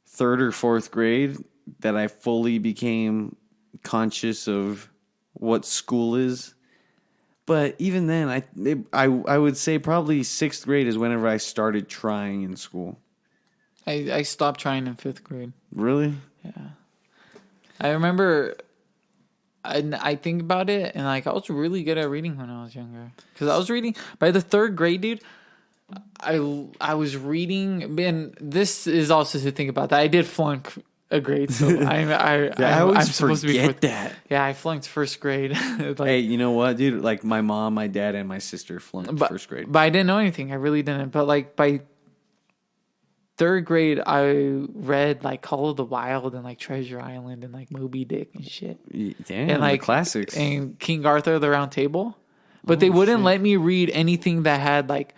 third or fourth grade that I fully became conscious of what school is. But even then, I would say probably sixth grade is whenever I started trying in school. I stopped trying in fifth grade. Really? Yeah. I remember. I think about it, and like I was really good at reading when I was younger. Because I was reading by the third grade, dude. I was reading, and this is also to think about that. I did flunk a grade, so I always I'm supposed to be forget that. Yeah, I flunked first grade. Like, Hey, you know what, dude? Like my mom, my dad, and my sister flunked first grade. but I didn't know anything. I really didn't. But like by third grade, I read like Call of the Wild and like Treasure Island and like Moby Dick and shit. Damn, And like the classics. and King Arthur the Round Table. But they wouldn't let me read anything that had like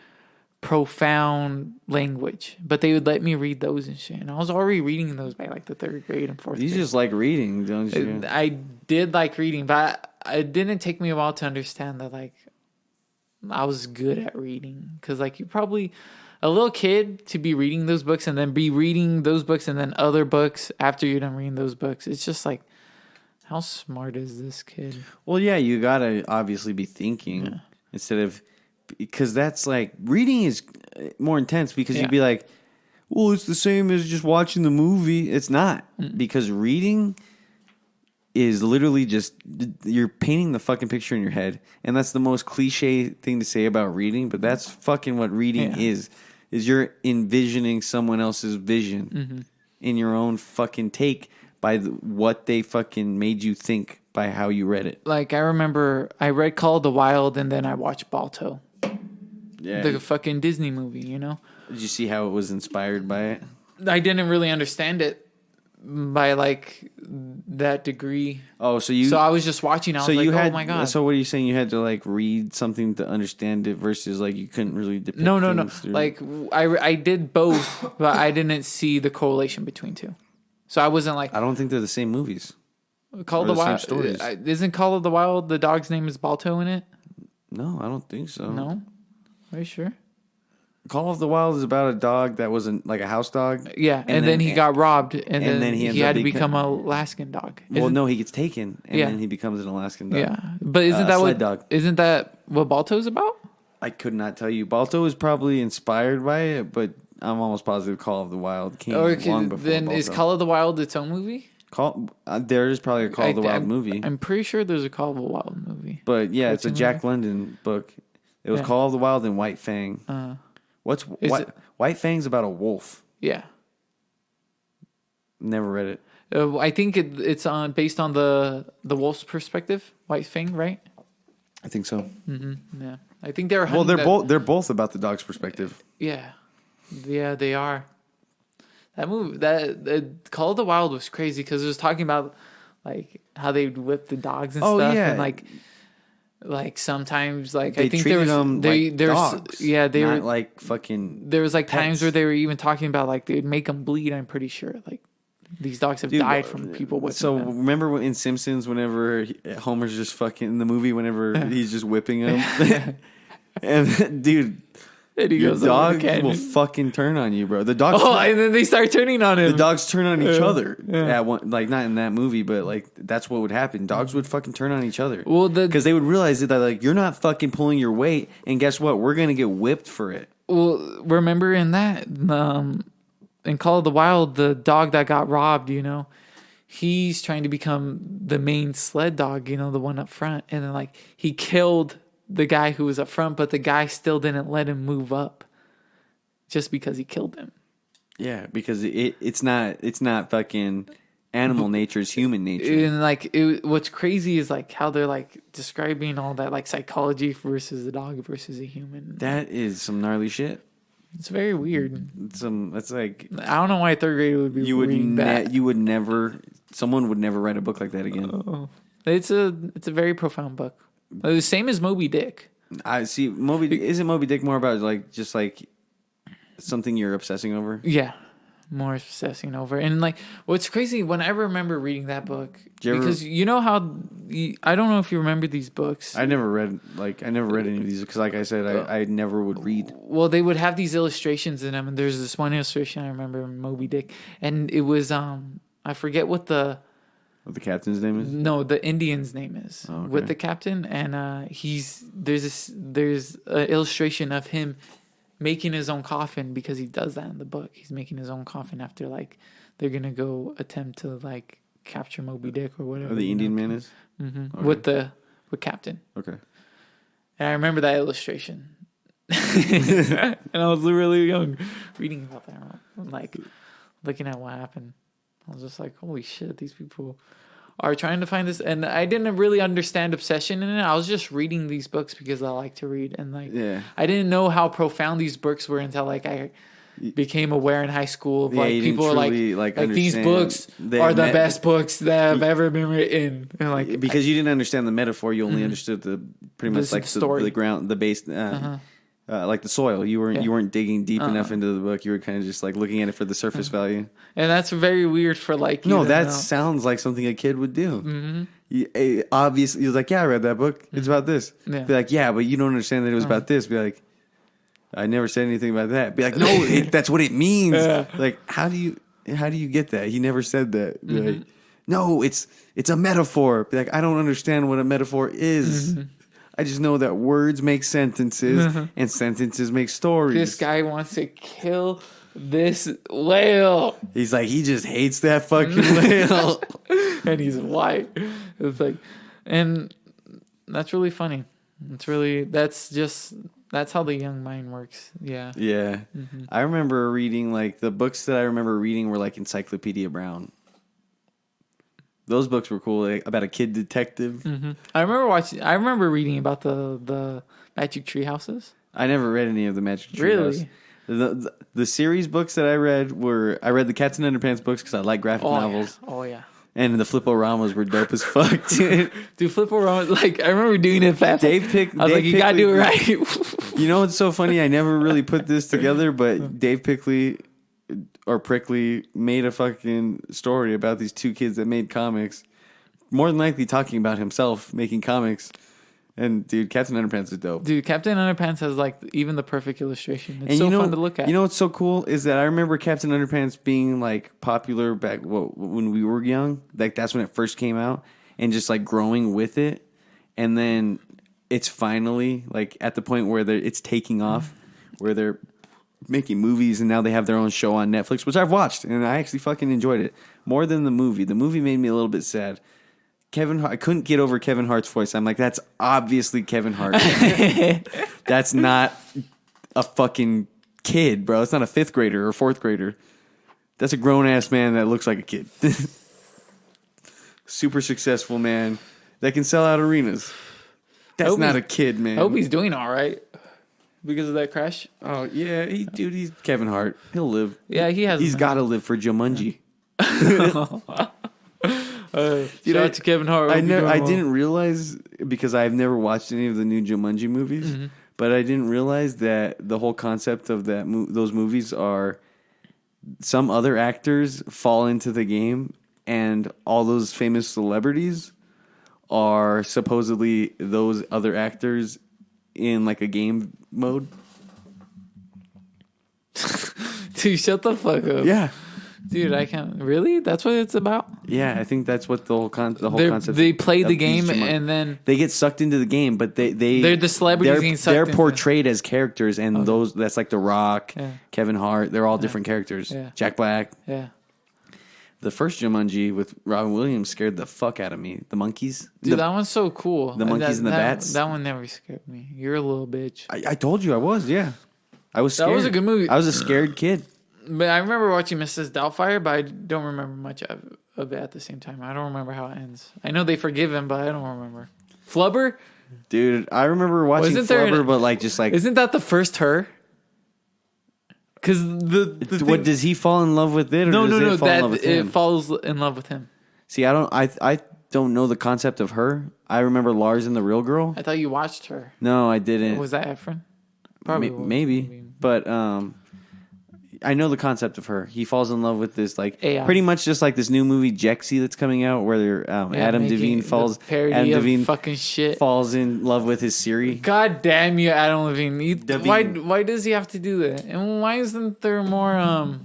profound language. But they would let me read those and shit. And I was already reading those by like the third grade and fourth You grade. just like reading, don't you? I did like reading, but it didn't take me a while to understand that like I was good at reading. Because like you probably a little kid to be reading those books and then be reading those books and then other books after you're done reading those books. It's just like, how smart is this kid? Well, yeah, you gotta obviously be thinking instead of, because that's like reading is more intense because you'd be like, well, it's the same as just watching the movie. It's not, because reading is literally just you're painting the fucking picture in your head, and that's the most cliche thing to say about reading, but that's fucking what reading is you're envisioning someone else's vision in your own fucking take by what they fucking made you think by how you read it. Like I remember I read Call of the Wild and then I watched Balto. Yeah. The fucking Disney movie, you know? Did you see how it was inspired by it? I didn't really understand it by like that degree. Oh, so I was just watching. I was like, oh my god. So what are you saying? You had to like read something to understand it versus like you couldn't really depict No. things through- Like I did both, but I didn't see the correlation between two. So I wasn't like I don't think they're the same movies. Call of the the same Wild. stories. Isn't Call of the Wild the dog's name is Balto in it? No, I don't think so. No, are you sure? Call of the Wild is about a dog that wasn't like a house dog. Yeah, and then he got robbed, and then he he ends had up to become an Alaskan dog. Well, no, he gets taken, and Yeah. then he becomes an Alaskan dog. Yeah, but isn't that sled what dog. Isn't that what Balto's about? I could not tell you. Balto is probably inspired by it, but I'm almost positive Call of the Wild came long before then Balto. is Call of the Wild its own movie? There is probably a Call of the Wild movie. I'm pretty sure there's a Call of the Wild movie. But yeah, it's a Jack London book. It was Call of the Wild and White Fang. White Fang's about a wolf. Yeah, Never read it. I think it's based on the wolf's perspective. White Fang, right? I think so. Yeah, I think they're Well, they're both about the dog's perspective. Yeah, they are. That movie, that Call of the Wild was crazy because it was talking about like how they would whip the dogs and stuff, and like sometimes like They I think treated there was them like dogs. yeah they not were like fucking. there was like pets. times where they were even talking about like they'd make them bleed. I'm pretty sure like these dogs have died from people whipping So them. remember in Simpsons, whenever Homer's just fucking in the movie, whenever he's just whipping him, and dude. And he Your goes over dog again. will fucking turn on you, bro. The dogs, and then they start turning on him. the dogs turn on each other. At one, like not in that movie, but like that's what would happen. Dogs would fucking turn on each other. Well, because they would realize that like you're not fucking pulling your weight, and guess what? We're gonna get whipped for it. Well, remember in that in Call of the Wild, the dog that got robbed, you know, he's trying to become the main sled dog, you know, the one up front, and then like he killed the guy who was up front, but the guy still didn't let him move up just because he killed him. Yeah, because it's not fucking animal nature; it's human nature. And like what's crazy is like how they're like describing all that like psychology versus the dog versus a human. That is some gnarly shit. It's very weird. That's like I don't know why third grade would be reading that. You would never. Someone would never write a book like that again. It's a very profound book. The same as Moby Dick. I see. Isn't Moby Dick more about like just like something you're obsessing over? Yeah, more obsessing over. And like, what's crazy when I remember reading that book, because you know how I don't know if you remember these books. I never read any of these because, like I said, I never would read. Well, they would have these illustrations in them, and there's this one illustration I remember in Moby Dick, and it was I forget what the captain's name is. No, the Indian's name is okay. with the captain, and there's an illustration of him making his own coffin because he does that in the book. He's making his own coffin after like they're gonna go attempt to like capture Moby Dick or whatever. Oh, the Indian man is okay. with captain. Okay. And I remember that illustration, And I was really young reading about that. I'm like looking at what happened. I was just like, holy shit, these people are trying to find this. And I didn't really understand obsession in it. I was just reading these books because I like to read. And like, I didn't know how profound these books were until like I became aware in high school of like people are like these books are the best books that have ever been written. And like, because you didn't understand the metaphor, you only understood the pretty much like the ground, the base, like the soil. You weren't digging deep enough into the book. You were kind of just like looking at it for the surface value. And that's very weird for like no, that sounds like something a kid would do. Obviously, he was like, "Yeah, I read that book. It's about this." Be like, "Yeah, but you don't understand that it was about this." Be like, I never said anything about that. Be like, no, that's what it means. Like, how do you get that? He never said that. Be like, no, it's a metaphor. Be like, I don't understand what a metaphor is. I just know that words make sentences and sentences make stories. This guy wants to kill this whale. He's like, he just hates that fucking whale. And he's white. It's like, and that's really funny. That's how the young mind works. Yeah. Yeah. I remember reading, like, the books that I remember reading were, like, Encyclopedia Brown. Those books were cool, like, about a kid detective. I remember reading about the Magic Tree Houses. I never read any of the Magic Tree Houses. The series books that I read the Captain Underpants books because I like graphic novels. Yeah. Oh, yeah. And the Flip-O-Ramas were dope as fuck, dude. Dude, Flip-O-Ramas, like, I remember doing it fast. I was like, you gotta do it right. You know what's so funny? I never really put this together, but Dave Pickley or Prickly made a fucking story about these two kids that made comics. More than likely talking about himself making comics. And, dude, Captain Underpants is dope. Dude, Captain Underpants has, like, even the perfect illustration. It's so fun to look at. You know what's so cool is that I remember Captain Underpants being, like, popular back when we were young. Like, that's when it first came out. And just, like, growing with it. And then it's finally, like, at the point where it's taking off. Where they're making movies. And now they have their own show on Netflix. Which I've watched. And I actually fucking enjoyed it. More than the movie. The movie made me a little bit sad. I couldn't get over Kevin Hart's voice. I'm like, that's obviously Kevin Hart. That's not a fucking kid, bro. It's not a 5th grader or 4th grader. That's a grown-ass man that looks like a kid. Super successful man that can sell out arenas. That's not a kid, man. I hope he's doing all right because of that crash. Oh, yeah. He's Kevin Hart. He'll live. Yeah, he's got to live for Jumanji. Shout out to Kevin Hart. I didn't realize, because I've never watched any of the new Jumanji movies, but I didn't realize that the whole concept of those movies are some other actors fall into the game, and all those famous celebrities are supposedly those other actors in like a game mode. Dude, shut the fuck up. Yeah. Dude, I can't. Really? That's what it's about? Yeah, I think that's what the whole concept. They play the game and then they get sucked into the game, but they're the celebrities getting sucked. They're portrayed as characters, and that's like The Rock, Kevin Hart. They're all different characters. Yeah. Jack Black. Yeah. The first Jumanji with Robin Williams scared the fuck out of me. The monkeys. Dude, that one's so cool. The monkeys and the bats. That one never scared me. You're a little bitch. I told you I was. Yeah, I was scared. That was a good movie. I was a scared kid. But I remember watching Mrs. Doubtfire, but I don't remember much of it at the same time. I don't remember how it ends. I know they forgive him, but I don't remember. Flubber? Dude, I remember watching Flubber, but like just like... Isn't that the first her? Because what, does he fall in love with it, or does it fall in love with him? It falls in love with him. See, I don't know the concept of her. I remember Lars and the Real Girl. I thought you watched her. No, I didn't. Was that Efren? Probably maybe. But I know the concept of her. He falls in love with this, like, AI. Pretty much just like this new movie Jexy that's coming out, where Adam Devine falls. Adam Devine fucking shit falls in love with his Siri. God damn you, Adam Levine! Why does he have to do that? And why isn't there more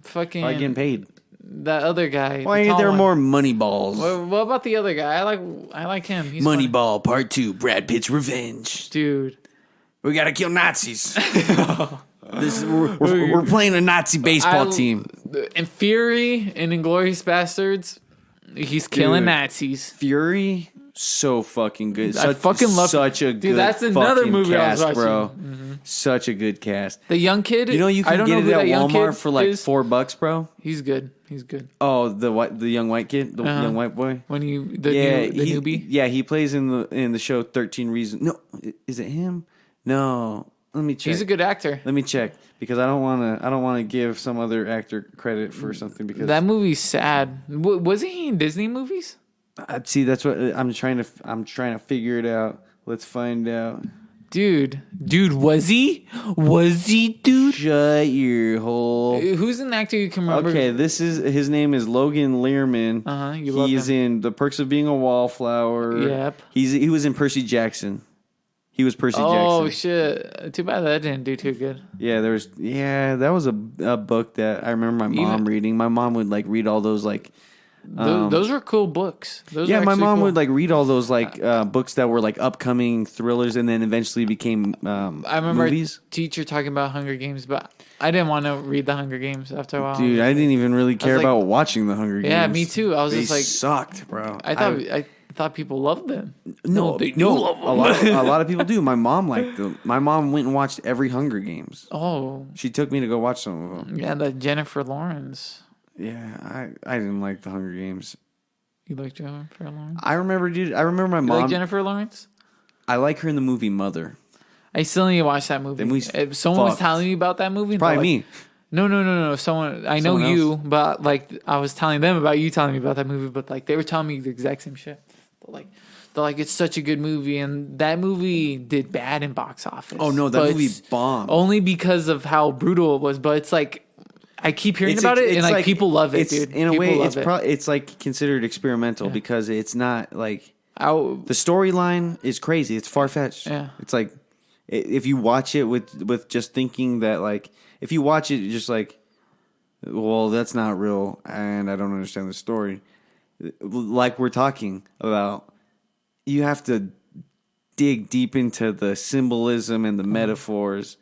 fucking? Why getting paid? That other guy. Why ain't there more Moneyballs? What about the other guy? I like him. He's Moneyball Part 2: Brad Pitt's Revenge. Dude, we gotta kill Nazis. We're playing a Nazi baseball team. In Fury and Inglourious Bastards, he's killing Nazis. Fury, So fucking good. I fucking love such a good. That's another fucking movie cast, I was watching. bro. Mm-hmm. Such a good cast. The young kid. You know you I can don't get know it who at that young Walmart kid for like is. $4, bro. He's good. He's good. Oh, the young white kid, the young white boy. When the he, newbie. Yeah, he plays in the show 13 Reasons. No, is it him? No, let me check. He's a good actor. Let me check because I don't want to give some other actor credit for something because That movie's sad. Wasn't he in Disney movies? see that's what I'm trying to figure it out. Let's find out. Dude, was he? Was he, dude? Shut your hole. Who's an actor you can remember? Okay, his name is Logan Lerman. You love He's him. in The Perks of Being a Wallflower. Yep. He was in Percy Jackson. He was Percy Oh Jackson. shit! Too bad that didn't do too good. Yeah, that was a book that I remember my mom reading. My mom would like read all those like Those were cool books. Those yeah, were my actually mom cool. would like read all those like books that were like upcoming thrillers and then eventually became I remember movies. a teacher talking about Hunger Games, but I didn't want to read the Hunger Games after a while. Dude, I didn't even really care like- about watching the Hunger Games. Yeah, me too. I was They just like, sucked, bro. I thought people loved them. No, they do love them. a lot of people do. My mom liked them. My mom went and watched every Hunger Games. Oh, She took me to go watch some of them. yeah, that Jennifer Lawrence. Yeah, I didn't like the Hunger Games. You like Jennifer Lawrence? I remember my You mom. like Jennifer Lawrence? I like her in the movie Mother. I still need to watch that movie. That movie's If someone was fucked. telling me about that movie, Probably like, me. No. Someone I know Someone you, but like I was telling them about you telling me about that movie, but like they were telling me the exact same shit. They're like it's such a good movie, and that movie did bad in box office. Oh no, that But movie it's bombed. only because of how brutal it was. But it's like I keep hearing about it, and like people love it, dude. In a People way, love it. it's like considered experimental because it's not like Out- the storyline is crazy. It's far fetched. Yeah. It's like if you watch it with just thinking that like if you watch it just like, well, that's not real, and I don't understand the story. Like we're talking about, you have to dig deep into the symbolism and the metaphors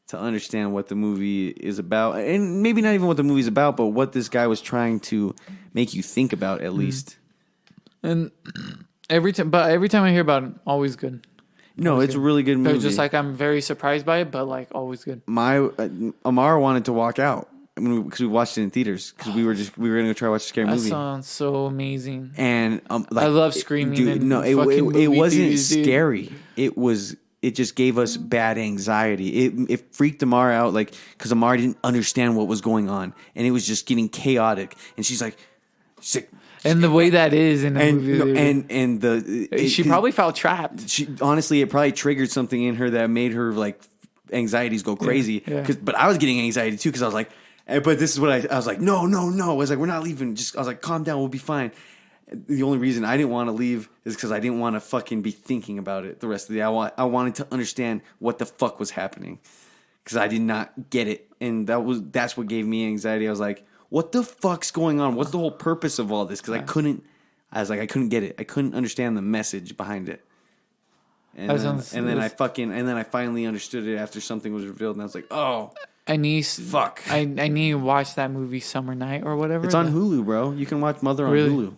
to understand what the movie is about, and maybe not even what the movie's about, but what this guy was trying to make you think about at least. and every time I hear about it, always good. No, it's a really good So movie. it's just like I'm very surprised by it, but like always good. Amara wanted to walk out because we watched it in theaters because we were gonna go try to watch a scary That movie. sounds so amazing. And I love screaming Dude, in no, fucking it movie wasn't theaters, dude. scary. It just gave us bad anxiety. It freaked Amara out, like because Amara didn't understand what was going on, and it was just getting chaotic. And she's like, And the way that is in the movie, dude. She probably felt trapped. Honestly, it probably triggered something in her that made her like anxieties go crazy. Yeah. But I was getting anxiety too because I was like, but this is what I was like, no. I was like, we're not leaving. I was like, calm down, we'll be fine. The only reason I didn't want to leave is because I didn't want to fucking be thinking about it the rest of the day. I wanted to understand what the fuck was happening because I did not get it, and that's what gave me anxiety. I was like, what the fuck's going on? What's the whole purpose of all this? Because I couldn't get it. I couldn't understand the message behind it. And then I finally understood it after something was revealed, and I was like, oh. I need Fuck. I need to watch that movie Summer Night or whatever. It's on Hulu, bro. You can watch Mother on Really? Hulu.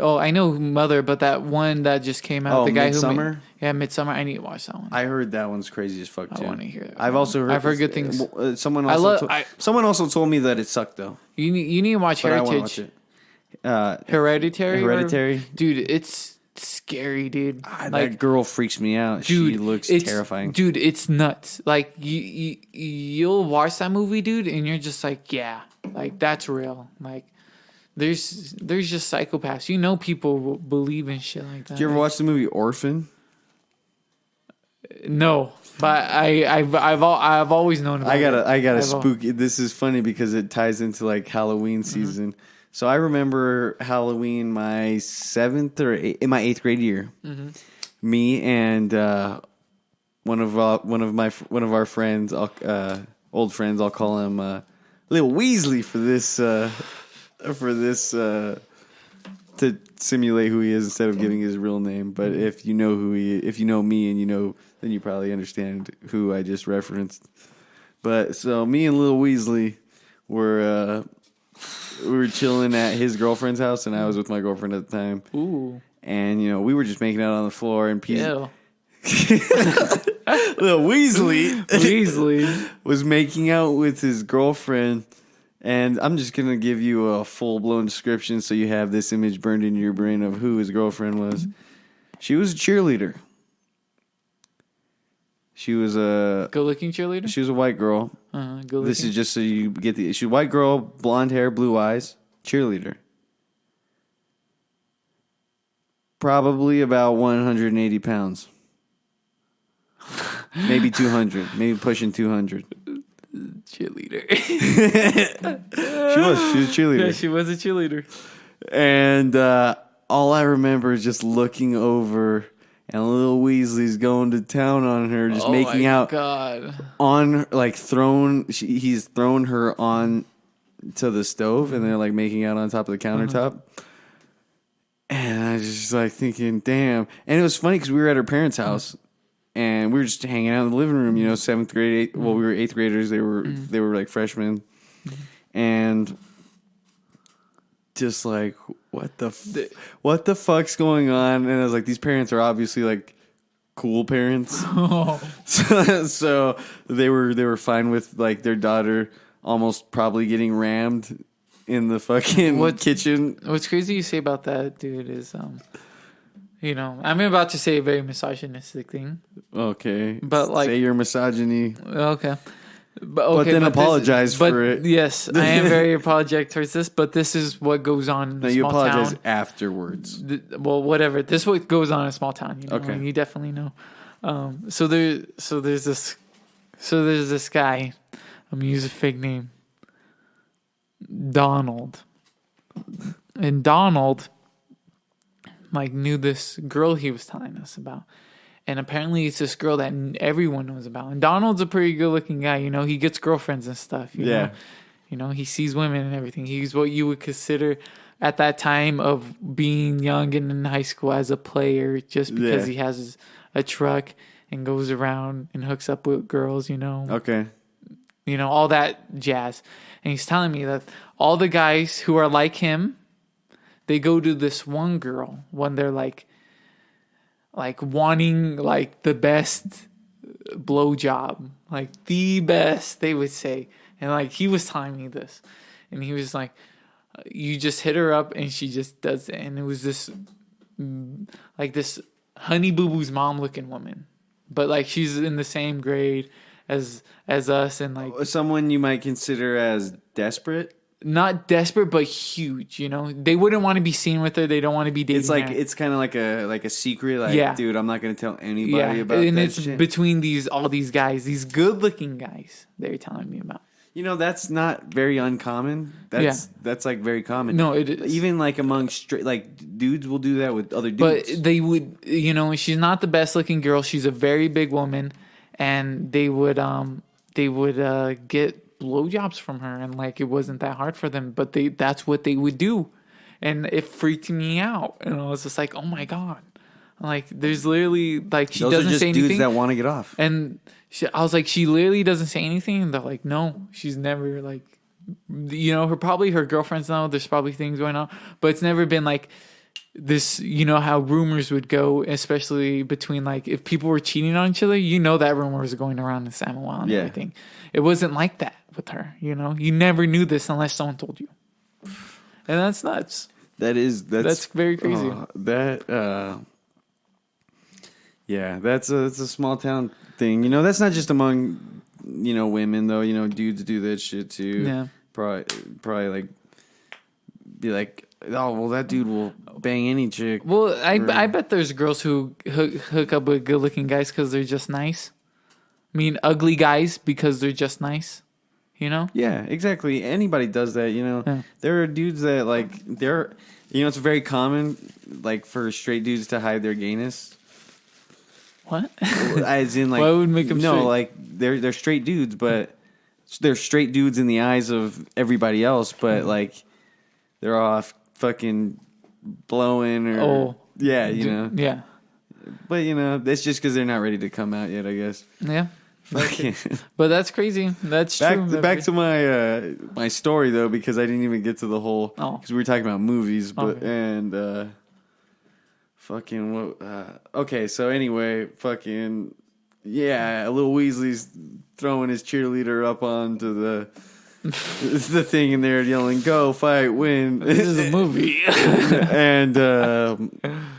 Oh, I know Mother, but that one that just came out, the guy Midsommar? who Midsummer. I need to watch that one. I heard that one's crazy as fuck too. wanna hear that I've one. also heard. I've heard good things. Someone I also. love- someone also told me that it sucked though. You need to watch But I want to Heritage. watch it. Hereditary. Hereditary? Dude, it's scary, dude. That girl freaks me out. Dude, She looks it's- terrifying. Dude, it's nuts. Like you'll watch that movie, dude, and you're just like, yeah, like that's real. Like there's just psychopaths. You know, people will believe in shit like that. Did you ever watch the movie Orphan? No, but I've always known about I gotta I've al- spooky. This is funny because it ties into like Halloween season. So I remember Halloween my in my 8th grade year. Me and one of our friends, old friends. I'll call him Little Weasley for this to simulate who he is instead of giving his real name. But if you know if you know me and then you probably understand who I just referenced. But so me and Little Weasley were we were chilling at his girlfriend's house, and I was with my girlfriend at the time. Ooh. and we were just making out on the floor, and Ew. little Weasley. was making out with his girlfriend. And I'm just going to give you a full-blown description so you have this image burned into your brain of who his girlfriend was. She was a cheerleader. She was a... Good-looking cheerleader? She was a white girl. Good-looking. This is just so you get the... She's a white girl, blonde hair, blue eyes, cheerleader. Probably about 180 pounds. Maybe 200. Maybe pushing 200. Cheerleader. She was a cheerleader. Yeah, she was a cheerleader. And all I remember is just looking over, and little Weasley's going to town on her, just making out. God. On he's thrown her on to the stove, and they're like making out on top of the countertop. And I was just like thinking, damn. And it was funny because we were at her parents' house. And we were just hanging out in the living room, 7th grade. We were 8th graders. They were like freshmen, and just like what the fuck's going on? And I was like, these parents are obviously like cool parents. So they were fine with like their daughter almost probably getting rammed in the fucking kitchen. What's crazy you say about that, dude, is I'm about to say a very misogynistic thing. Okay. But like, say your misogyny. Okay. But then apologize for it. Yes, I am very apologetic towards this, but this is what goes on in a small you apologize town. Afterwards. Well, whatever. This is what goes on in a small town. Okay. You definitely know. So there's this guy. I'm gonna use a fake name. Donald. And Donald knew this girl he was telling us about. And apparently it's this girl that everyone knows about. And Donald's a pretty good looking guy, He gets girlfriends and stuff, Yeah. know? He sees women and everything. He's what you would consider at that time of being young and in high school as a player, just because he has a truck and goes around and hooks up with girls, Okay. All that jazz. And he's telling me that all the guys who are like him, they go to this one girl when they're like wanting the best blowjob, the best, they would say. And he was telling me this, and he was like, you just hit her up and she just does it. And it was this this Honey Boo Boo's mom looking woman, but she's in the same grade as us, and someone you might consider as desperate. Not desperate, but huge. They wouldn't want to be seen with her. They don't want to be dating. It's it's kind of like a secret. Dude, I'm not going to tell anybody about and that it's shit. Between all these guys, these good-looking guys. They're telling me about. That's not very uncommon. That's very common. No, it is. Even among straight dudes will do that with other dudes. But they would, she's not the best-looking girl. She's a very big woman, and they would get blowjobs from her, and it wasn't that hard for them, but that's what they would do, and it freaked me out, and I was just like, oh my god, there's literally she Those doesn't are just say anything dudes that want to get off, and I was like, she literally doesn't say anything, and they're like, no, she's never her girlfriends know there's probably things going on, but it's never been this, how rumors would go, especially between if people were cheating on each other, that rumor was going around in Samoa and everything. It wasn't like that with her, you never knew this unless someone told you, and that's nuts. That's very crazy. That's a small town thing. That's not just among women though. Dudes do that shit too. Yeah, probably be like, oh, well, that dude will bang any chick. Well, I bet there's girls who hook up with good-looking guys because they're just nice. I mean, ugly guys because they're just nice. Yeah, exactly. Anybody does that. Yeah. There are dudes that they're. It's very common for straight dudes to hide their gayness. What? As in Why would make them straight? straight? They're straight dudes, but they're straight dudes in the eyes of everybody else. But they're off fucking blowing or yeah. Yeah. But that's just because they're not ready to come out yet, I guess. Yeah. But that's crazy. That's true. Back to my story though, because I didn't even get to the whole because we were talking about movies, but Fucking what? Okay, so anyway, fucking yeah, little Weasley's throwing his cheerleader up onto the thing, and they're yelling, "Go fight, win!" This is a movie. And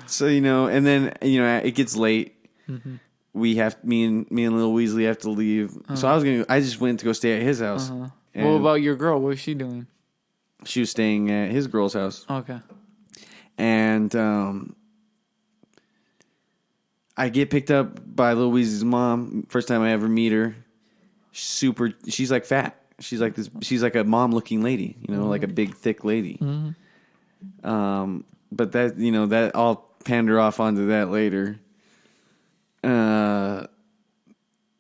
so and then it gets late. Mm-hmm. We have me and little Weasley have to leave. So I just went to go stay at his house. What And about your girl? What is she doing? she was staying at his girl's house. Okay. And I get picked up by Lil Weezy's mom. First time I ever meet her. She's like fat. She's like this. She's like a mom looking lady, like a big thick lady. Mm-hmm. But that that I'll pander off onto that later.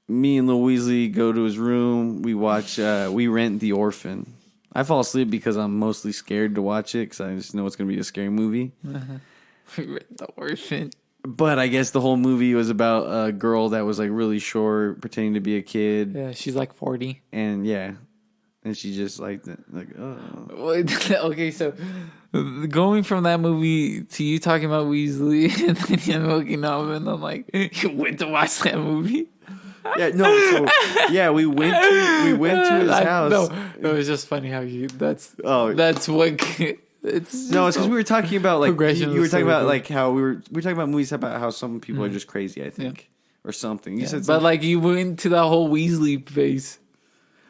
Me and Lil Weasley go to his room. We watch. We rent The Orphan. I fall asleep because I'm mostly scared to watch it because I just know it's going to be a scary movie. The Orphan. But I guess the whole movie was about a girl that was like really short, pretending to be a kid. Yeah, she's like 40. And yeah, and she just like oh. Okay, so going from that movie to you talking about Weasley and then you waking up and I'm like, you went to watch that movie? Yeah, no. So yeah, we went to his house. No, it's just funny how that's what. It's no, it's because we were talking about like progression you were of talking about story. like how we were talking about movies about how some people are just crazy. I think or something. You said, but something. like you went to that whole Weasley phase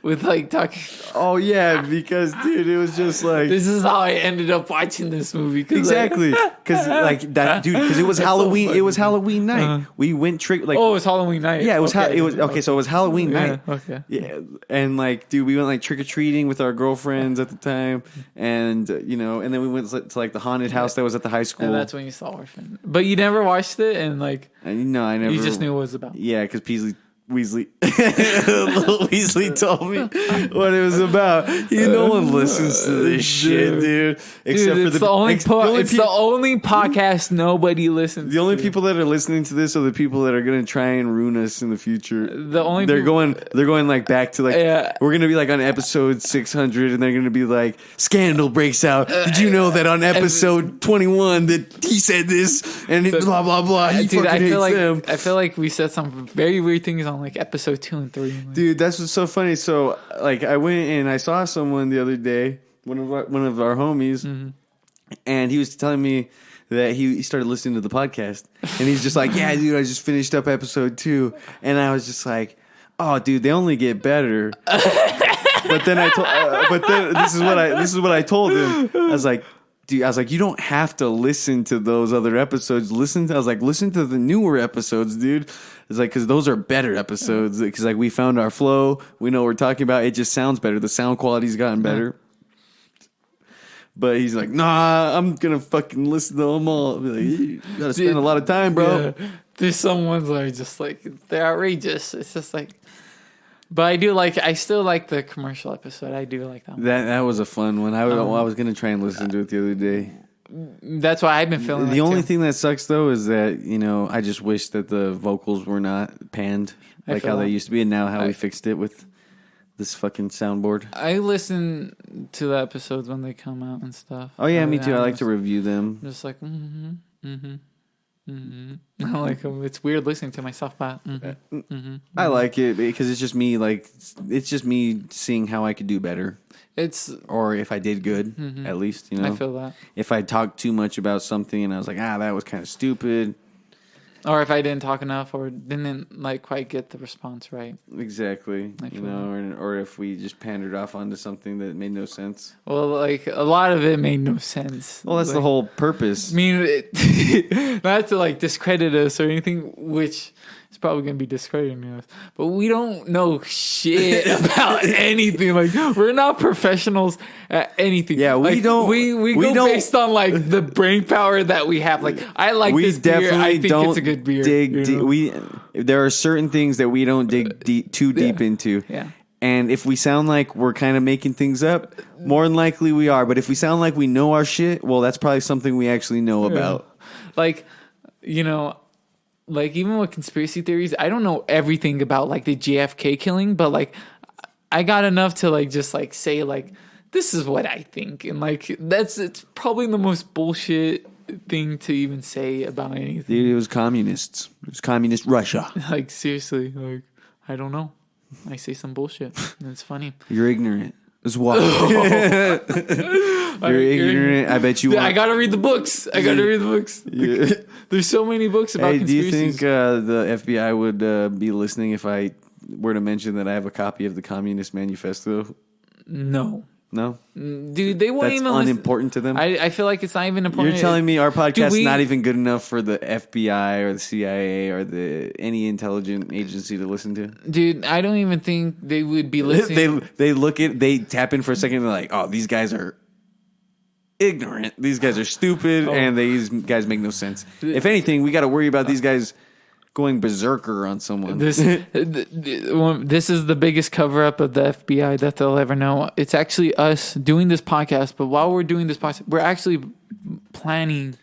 with like talking. Oh yeah, because dude, it was just like This is how I ended up watching this movie. exactly because like that dude because it was Halloween. It was Halloween night. We went trick like Oh, it's Halloween night. yeah, it was okay. it was okay. So it was Halloween night. Okay. Yeah, and like, dude, we went like trick or treating with our girlfriends at the time, and and then we went to like the haunted house that was at the high school. And that's when you saw Orphan. But you never watched it, and like And, no, I never. you just knew what it was about. Yeah, because Weasley, little Weasley told me what it was about. No one listens to this shit, dude. Except Dude, it's for the only the only podcast nobody listens. The only to. people that are listening to this are the people that are gonna try and ruin us in the future. They're going like back to like we're gonna be like on episode 600, and they're gonna be like, scandal breaks out. Did you know that on episode 21 that he said this and blah blah blah? He Dude, fucking hates them. I feel like we said some very weird things on like episode 2 and 3. Dude, that's what's so funny. So, like, I went and I saw someone the other day, one of our homies, and he was telling me that he started listening to the podcast, and he's just like, "Yeah, dude, I just finished up episode 2," and I was just like, "Oh, dude, they only get better." But then this is what I told him. I was like, dude, you don't have to listen to those other episodes. Listen to the newer episodes, dude. It's like, because those are better episodes. Because like we found our flow, we know what we're talking about. It just sounds better. The sound quality's gotten better. But he's like, nah, I'm gonna fucking listen to them all. I'll be like, you gotta spend a lot of time, bro. Yeah. There's some ones that are just like they're outrageous. It's just like, but I still like the commercial episode. I do like that one. That was a fun one. I was gonna try and listen to it the other day. That's why I've been feeling. The only thing that sucks though is that I just wish that the vocals were not panned like how they used to be, and now how we fixed it with this fucking soundboard. I listen to the episodes when they come out and stuff. Oh yeah, me too. I like to review them. Just like I like them. It's weird listening to myself, but I like it because it's just me. Like it's just me seeing how I could do better. Or if I did good, at least I feel that. If I talked too much about something and I was like, that was kind of stupid. Or if I didn't talk enough, or didn't like quite get the response right. Exactly, or if we just pandered off onto something that made no sense. Well, like a lot of it made no sense. Well, that's the whole purpose. I mean, not to like discredit us or anything, which is probably going to be discrediting us, but we don't know shit about anything. Like we're not professionals at anything. Yeah, we like, don't. We go based on like the brain power that we have. Like I like this beer. I think it's a good beer. There are certain things that we don't dig too deep into. Yeah. And if we sound like we're kind of making things up, more than likely we are. But if we sound like we know our shit, well, that's probably something we actually know about. Like, like even with conspiracy theories, I don't know everything about like the JFK killing, but like I got enough to like just like say like this is what I think, and like it's probably the most bullshit thing to even say about anything. Dude, it was communists. It was communist Russia. Like, seriously, like, I don't know. I say some bullshit. And it's funny. You're ignorant. That's why. You're ignorant. I bet you Dude, want. I gotta read the books. I gotta read the books. Yeah. There's so many books about Hey, do you conspiracies. think the FBI would be listening if I were to mention that I have a copy of the Communist Manifesto? No. No? Dude, they won't That's even listen. unimportant to them? I feel like it's not even important. You're telling me our podcast's we- not even good enough for the FBI or the CIA or any intelligent agency to listen to? Dude, I don't even think they would be listening. They tap in for a second and they're like, oh, these guys are ignorant. These guys are stupid and these guys make no sense. If anything, we got to worry about these guys going berserker on someone. This is the biggest cover up of the FBI that they'll ever know. It's actually us doing this podcast, but while we're doing this podcast, we're actually planning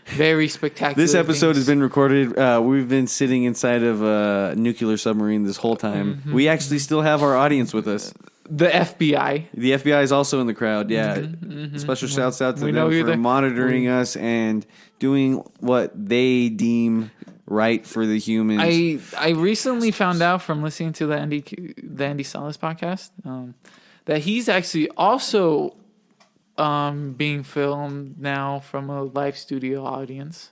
very spectacular This episode things. has been recorded. We've been sitting inside of a nuclear submarine this whole time. Mm-hmm. We actually still have our audience with us. The FBI. The FBI is also in the crowd. Yeah. Special shouts out to We know them you're for there. monitoring us and doing what they deem right for the humans. I recently found out from listening to the Andy Salas podcast that he's actually also being filmed now from a live studio audience.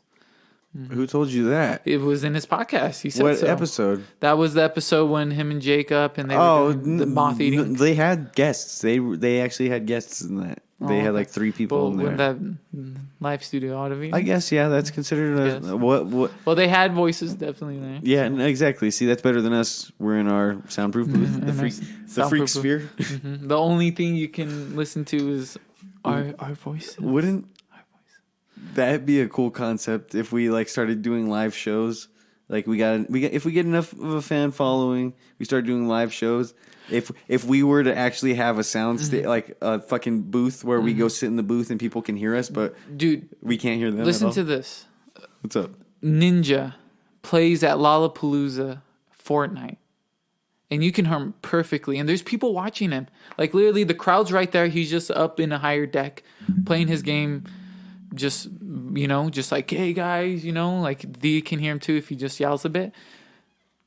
Who told you that? It was in his podcast. He said What so. episode? That was the episode when him and Jacob and they Oh, were doing the moth eating. They had guests. They actually had guests in that. They had like 3 people in there. When that live studio audio. I guess that's considered Yes. what. Well, they had voices definitely there. Yeah, exactly. See, that's better than us. We're in our soundproof booth, the in our freak soundproof sphere. Mhm. The only thing you can listen to is our voices. Wouldn't that be a cool concept if we like started doing live shows? Like we got if we get enough of a fan following, we start doing live shows. If we were to actually have a sound like a fucking booth where we go sit in the booth and people can hear us, but Dude, we can't hear them. listen at all. to this. What's up? Ninja plays at Lollapalooza Fortnite. And you can hear him perfectly. And there's people watching him. Like, literally, the crowd's right there. He's just up in a higher deck playing his game. Just, just like, hey, guys, like, they can hear him, too, if he just yells a bit.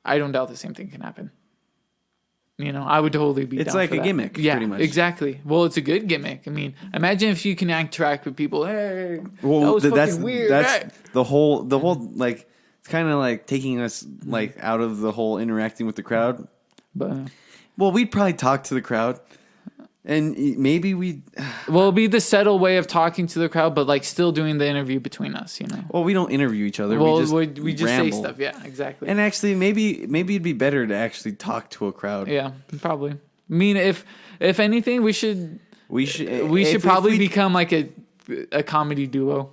I don't doubt the same thing can happen. I would totally be It's down like for a that. gimmick, Yeah, pretty much. exactly. Well, it's a good gimmick. I mean, imagine if you can interact with people. Hey, Well, that was that's fucking weird. That's Hey. the whole like it's kind of like taking us like out of the whole interacting with the crowd. But, Well, we'd probably talk to the crowd, and maybe we. well, it'll be the settle way of talking to the crowd, but like still doing the interview between us. Well, we don't interview each other. Well, we just say ramble. stuff. Yeah, exactly. And actually, maybe it'd be better to actually talk to a crowd. Yeah, probably. I mean, if anything, we should If probably we- become like a comedy duo,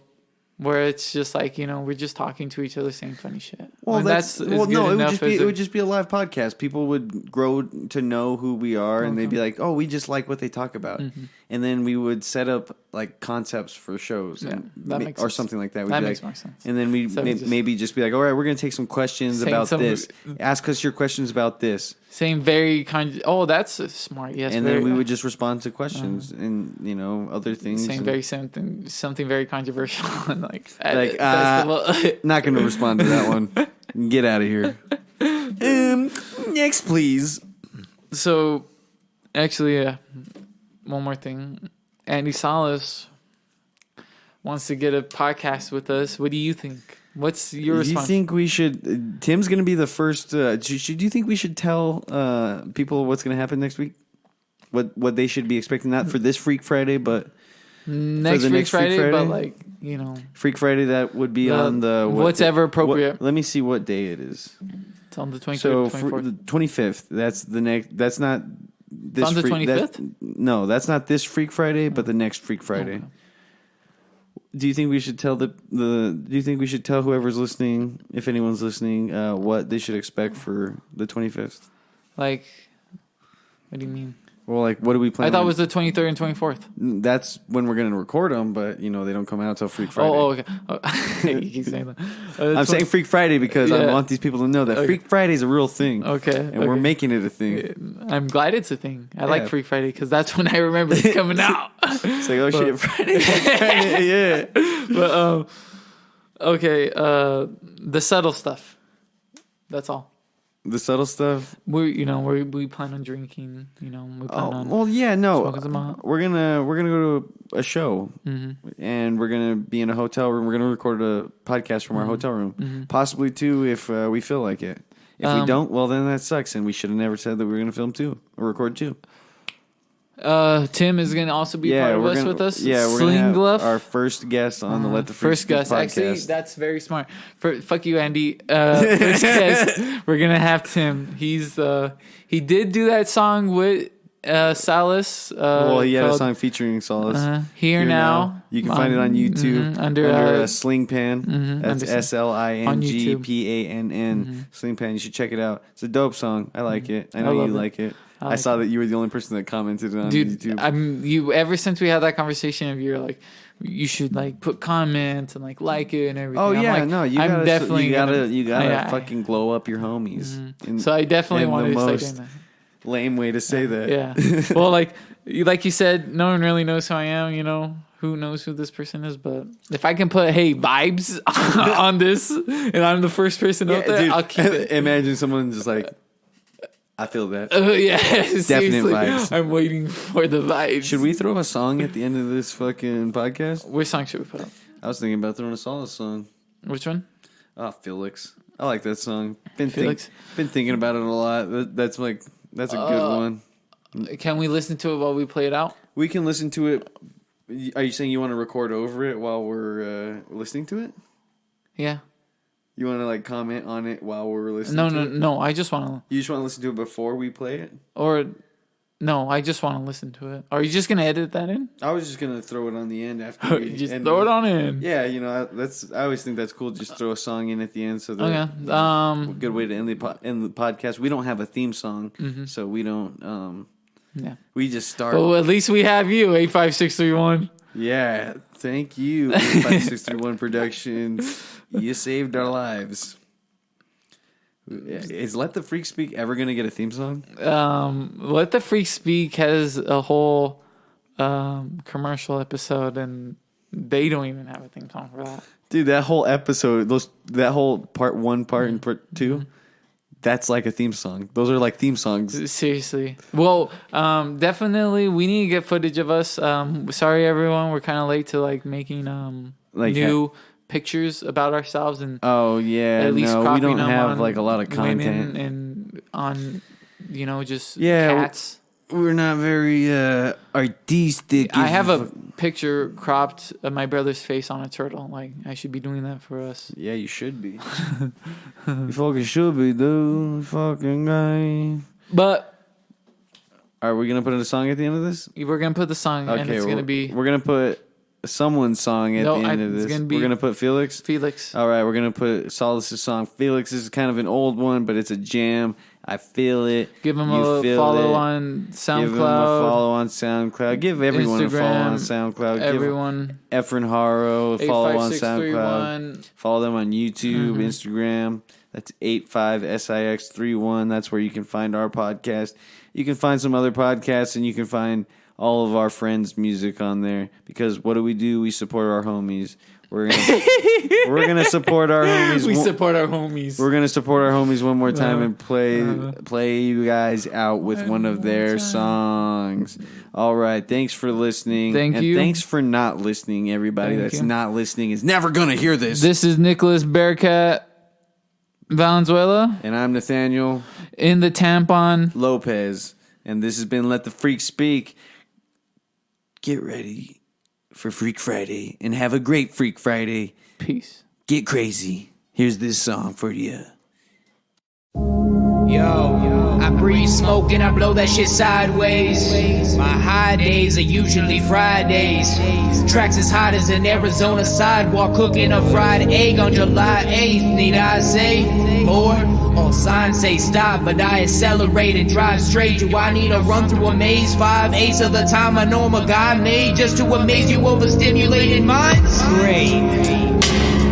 where it's just like we're just talking to each other, saying funny shit. Well, And that's as well, good no. enough as It would just be a live podcast. People would grow to know who we are, and they'd be like, "Oh, we just like what they talk about." And then we would set up like concepts for shows, and that makes or sense. something like that. We'd That be makes like, more sense. And then we So we just- maybe just be like, "All right, we're going to take some questions Saying about some- this. Ask us your questions about this." saying very kind. Oh, that's smart. Yes, And very, then we would just respond to questions and other things. saying and- very something very controversial. and like Like, festival. not going to respond to that one. Get out of here. Next, please. So, actually, one more thing. Andy Salas wants to get a podcast with us. What do you think? What's your Do you response? think we should? Tim's going to be the first. Do you think we should tell people what's going to happen next week? What they should be expecting? Not for this Freak Friday, but next the Freak next Freak Friday, Friday? but like, Freak Friday that would be on the what's ever appropriate. let me see what day it is. It's on the 23rd, So 24th. the 25th. That's the next. That's not this. on the Freak- 25th? No, that's not this Freak Friday, but the next Freak Friday. Okay. Do you think we should tell Do you think we should tell whoever's listening, if anyone's listening, what they should expect for the 25th? Like, what do you mean? Well, like, what do we plan? I thought it was the 23rd and 24th. That's when we're going to record them, but, you know, they don't come out until Freak Friday. Oh, okay. Oh, you keep saying that. I'm saying Freak Friday because I Yeah. want these people to know that Freak Friday is a real thing. Okay. And we're making it a thing. I'm glad it's a thing. I like Yeah. Freak Friday because that's when I remember it coming out. It's like, oh, shit, Friday. Yeah. But, okay. The subtle stuff. That's all. The subtle stuff. We plan on drinking. We plan on. Well, yeah, no. smoking some pot. We're gonna go to a show, and we're gonna be in a hotel room. We're gonna record a podcast from our hotel room, possibly two if we feel like it. If we don't, well, then that sucks, and we should have never said that we were gonna film two or record two. Tim is going to also be part of us with us. Yeah, we're gonna have Sling our first guest on the Let the Freak first Speak guest. podcast. Actually, that's very smart. Fuck you, Andy. First guest, we're gonna have Tim. He did do that song with Salas. Well, he had a called, song featuring Solace. Here Now. You can find it on YouTube under Sling Pan. That's SLINGPANN. Sling Pan. You should check it out. It's a dope song. I like it. I know you like it. I saw that you were the only person that commented on YouTube. You ever since we had that conversation, you're like, you should like put comments and like it and everything. Oh I'm yeah, like, no, you gotta fucking glow up your homies. So I definitely wanted to most say that. lame way to say that. Yeah. Well, like you said, no one really knows who I am. Who knows who this person is? But if I can put vibes on this, and I'm the first person out there, dude, I'll keep it. Imagine someone just like, I feel that. Yeah, Definite seriously. vibes. I'm waiting for the vibes. Should we throw a song at the end of this fucking podcast? Which song should we put up? I was thinking about throwing a Solace song. Which one? Oh, Felix. I like that song. Been Felix? Been thinking about it a lot. That's a good one. Can we listen to it while we play it out? We can listen to it. Are you saying you want to record over it while we're listening to it? Yeah. You want to like comment on it while we're listening to it? No. I just want to. You just want to listen to it before we play it? Or, no, I just want to listen to it. Are you just going to edit that in? I was just going to throw it on the end after we Just end throw it on in. Yeah, I always think that's cool. Just throw a song in at the end. So that Okay. good way to end the podcast. We don't have a theme song, so we don't. Yeah. We just start. Well, at least we have you, 85631. Yeah, thank you, 5631 Productions. You saved our lives. Is Let the Freak Speak ever going to get a theme song? Let the Freak Speak has a whole commercial episode, and they don't even have a theme song for that. Dude, that whole episode, that whole part 1, part and part 2, that's like a theme song. Those are like theme songs. Seriously. Well, definitely we need to get footage of us. Sorry everyone, we're kind of late to like making new pictures about ourselves, and oh yeah, at least no, we don't them have on like a lot of content and on just yeah, cats. We're not very artistic. I have a picture cropped of my brother's face on a turtle. Like, I should be doing that for us. Yeah, you should be. You fucking should be, dude. Fucking guy. But are we gonna put in a song at the end of this? we're gonna put the song, and it's gonna be. We're gonna put someone's song at the end of this. We're gonna put Felix. All right, we're gonna put Solace's song. Felix is kind of an old one, but it's a jam. I feel it. Give him a follow on SoundCloud. Give him a follow on SoundCloud. Give everyone Instagram, a follow on SoundCloud. Everyone. Give Efren Haro a follow on SoundCloud. Follow them on YouTube, Instagram. That's 85SIX31. That's where you can find our podcast. You can find some other podcasts, and you can find all of our friends' music on there. Because what do? We support our homies. We're gonna support our homies. We support our homies. We're gonna support our homies one more time and play you guys out with one of their songs. All right, thanks for listening. Thank you. Thanks for not listening, everybody. That's not listening is never gonna hear this. This is Nicholas Bearcat Valenzuela, and I'm Nathaniel in the Tampon Lopez, and this has been Let the Freak Speak. Get ready for Freak Friday, and have a great Freak Friday. Peace. Get crazy. Here's this song for you. Yo, I breathe smoke and I blow that shit sideways. My high days are usually Fridays. Tracks as hot as an Arizona sidewalk, cooking a fried egg on July 8th. Need I say more? All signs say stop, but I accelerate and drive straight. Do I need to run through a maze? 5/8 of the time I know I'm a guy made just to amaze you overstimulated minds. Great.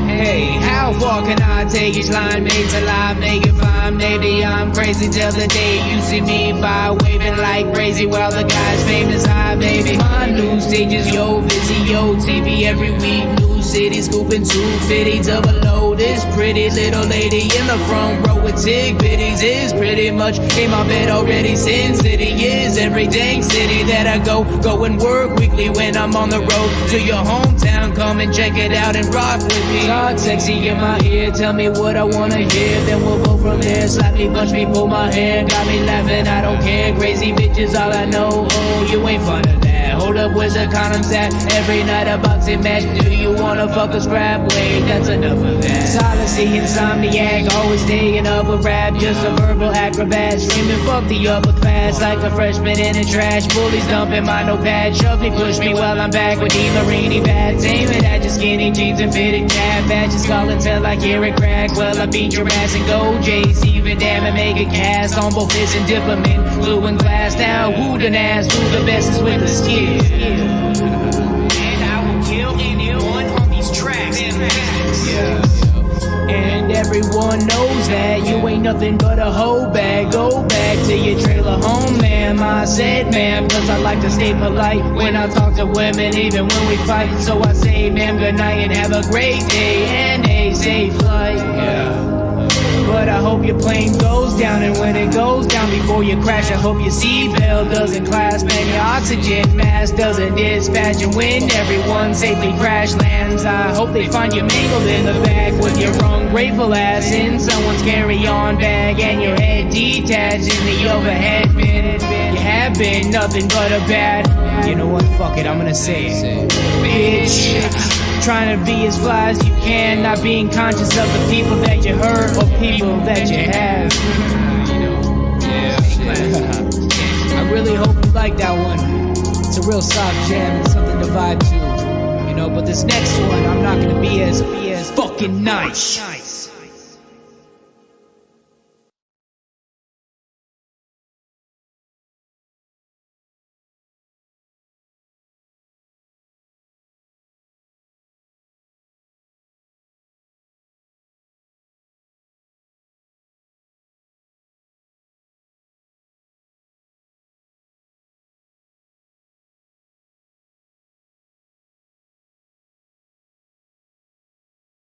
Hey, how far can I take each line? Made to lie, make it fine. Maybe I'm crazy till the day you see me by waving like crazy while the guy's famous high, baby. My new stages, yo, busy, yo, TV every week. New city, scooping 250 to below. This pretty little lady in the front row with tick bitties is pretty much in my bed already. Sin City is every dang city that I go and work weekly when I'm on the road to your hometown. Come and check it out and rock with me. Talk sexy in my ear, tell me what I wanna hear, then we'll go from there. Slap me, punch me, pull my hair, got me laughing, I don't care. Crazy bitches, all I know. Oh, you ain't fun of that. Hold up, where's the condoms at? Every night a boxing match. Do you wanna fuck a scrap? Wait, that's enough of that. Solicy, insomniac, always staying up with rap. Just a verbal acrobat, screaming fuck the upper class like a freshman in the trash. Bullies dumping my notepad, shove me, push me while I'm back with Marini bats. Aiming at your skinny jeans and fitted cap. Matches call until I hear it crack. Well, I beat your ass and go JC, even damn and make a cast on both fists and dip 'em in glue and glass. Now who done asked who the best is with the skill? And I will kill anyone on these tracks. And everyone knows that you ain't nothing but a hoe bag. Go back to your trailer home, ma'am. I said ma'am, cause I like to stay polite when I talk to women, even when we fight. So I say ma'am, good night and have a great day and a safe flight. But I hope your plane goes down, and when it goes down before you crash, I hope your seatbelt doesn't clasp and your oxygen mask doesn't dispatch. And when everyone safely crash lands, I hope they find you mangled in the back with your ungrateful ass in someone's carry-on bag and your head detached in the overhead bin. You have been nothing but a bad, you know what, fuck it, I'm gonna say it, bitch. Trying to be as fly as you can, not being conscious of the people that you hurt or people that you have. I really hope you like that one. It's a real soft jam, it's something to vibe to. But this next one, I'm not gonna be as fucking nice.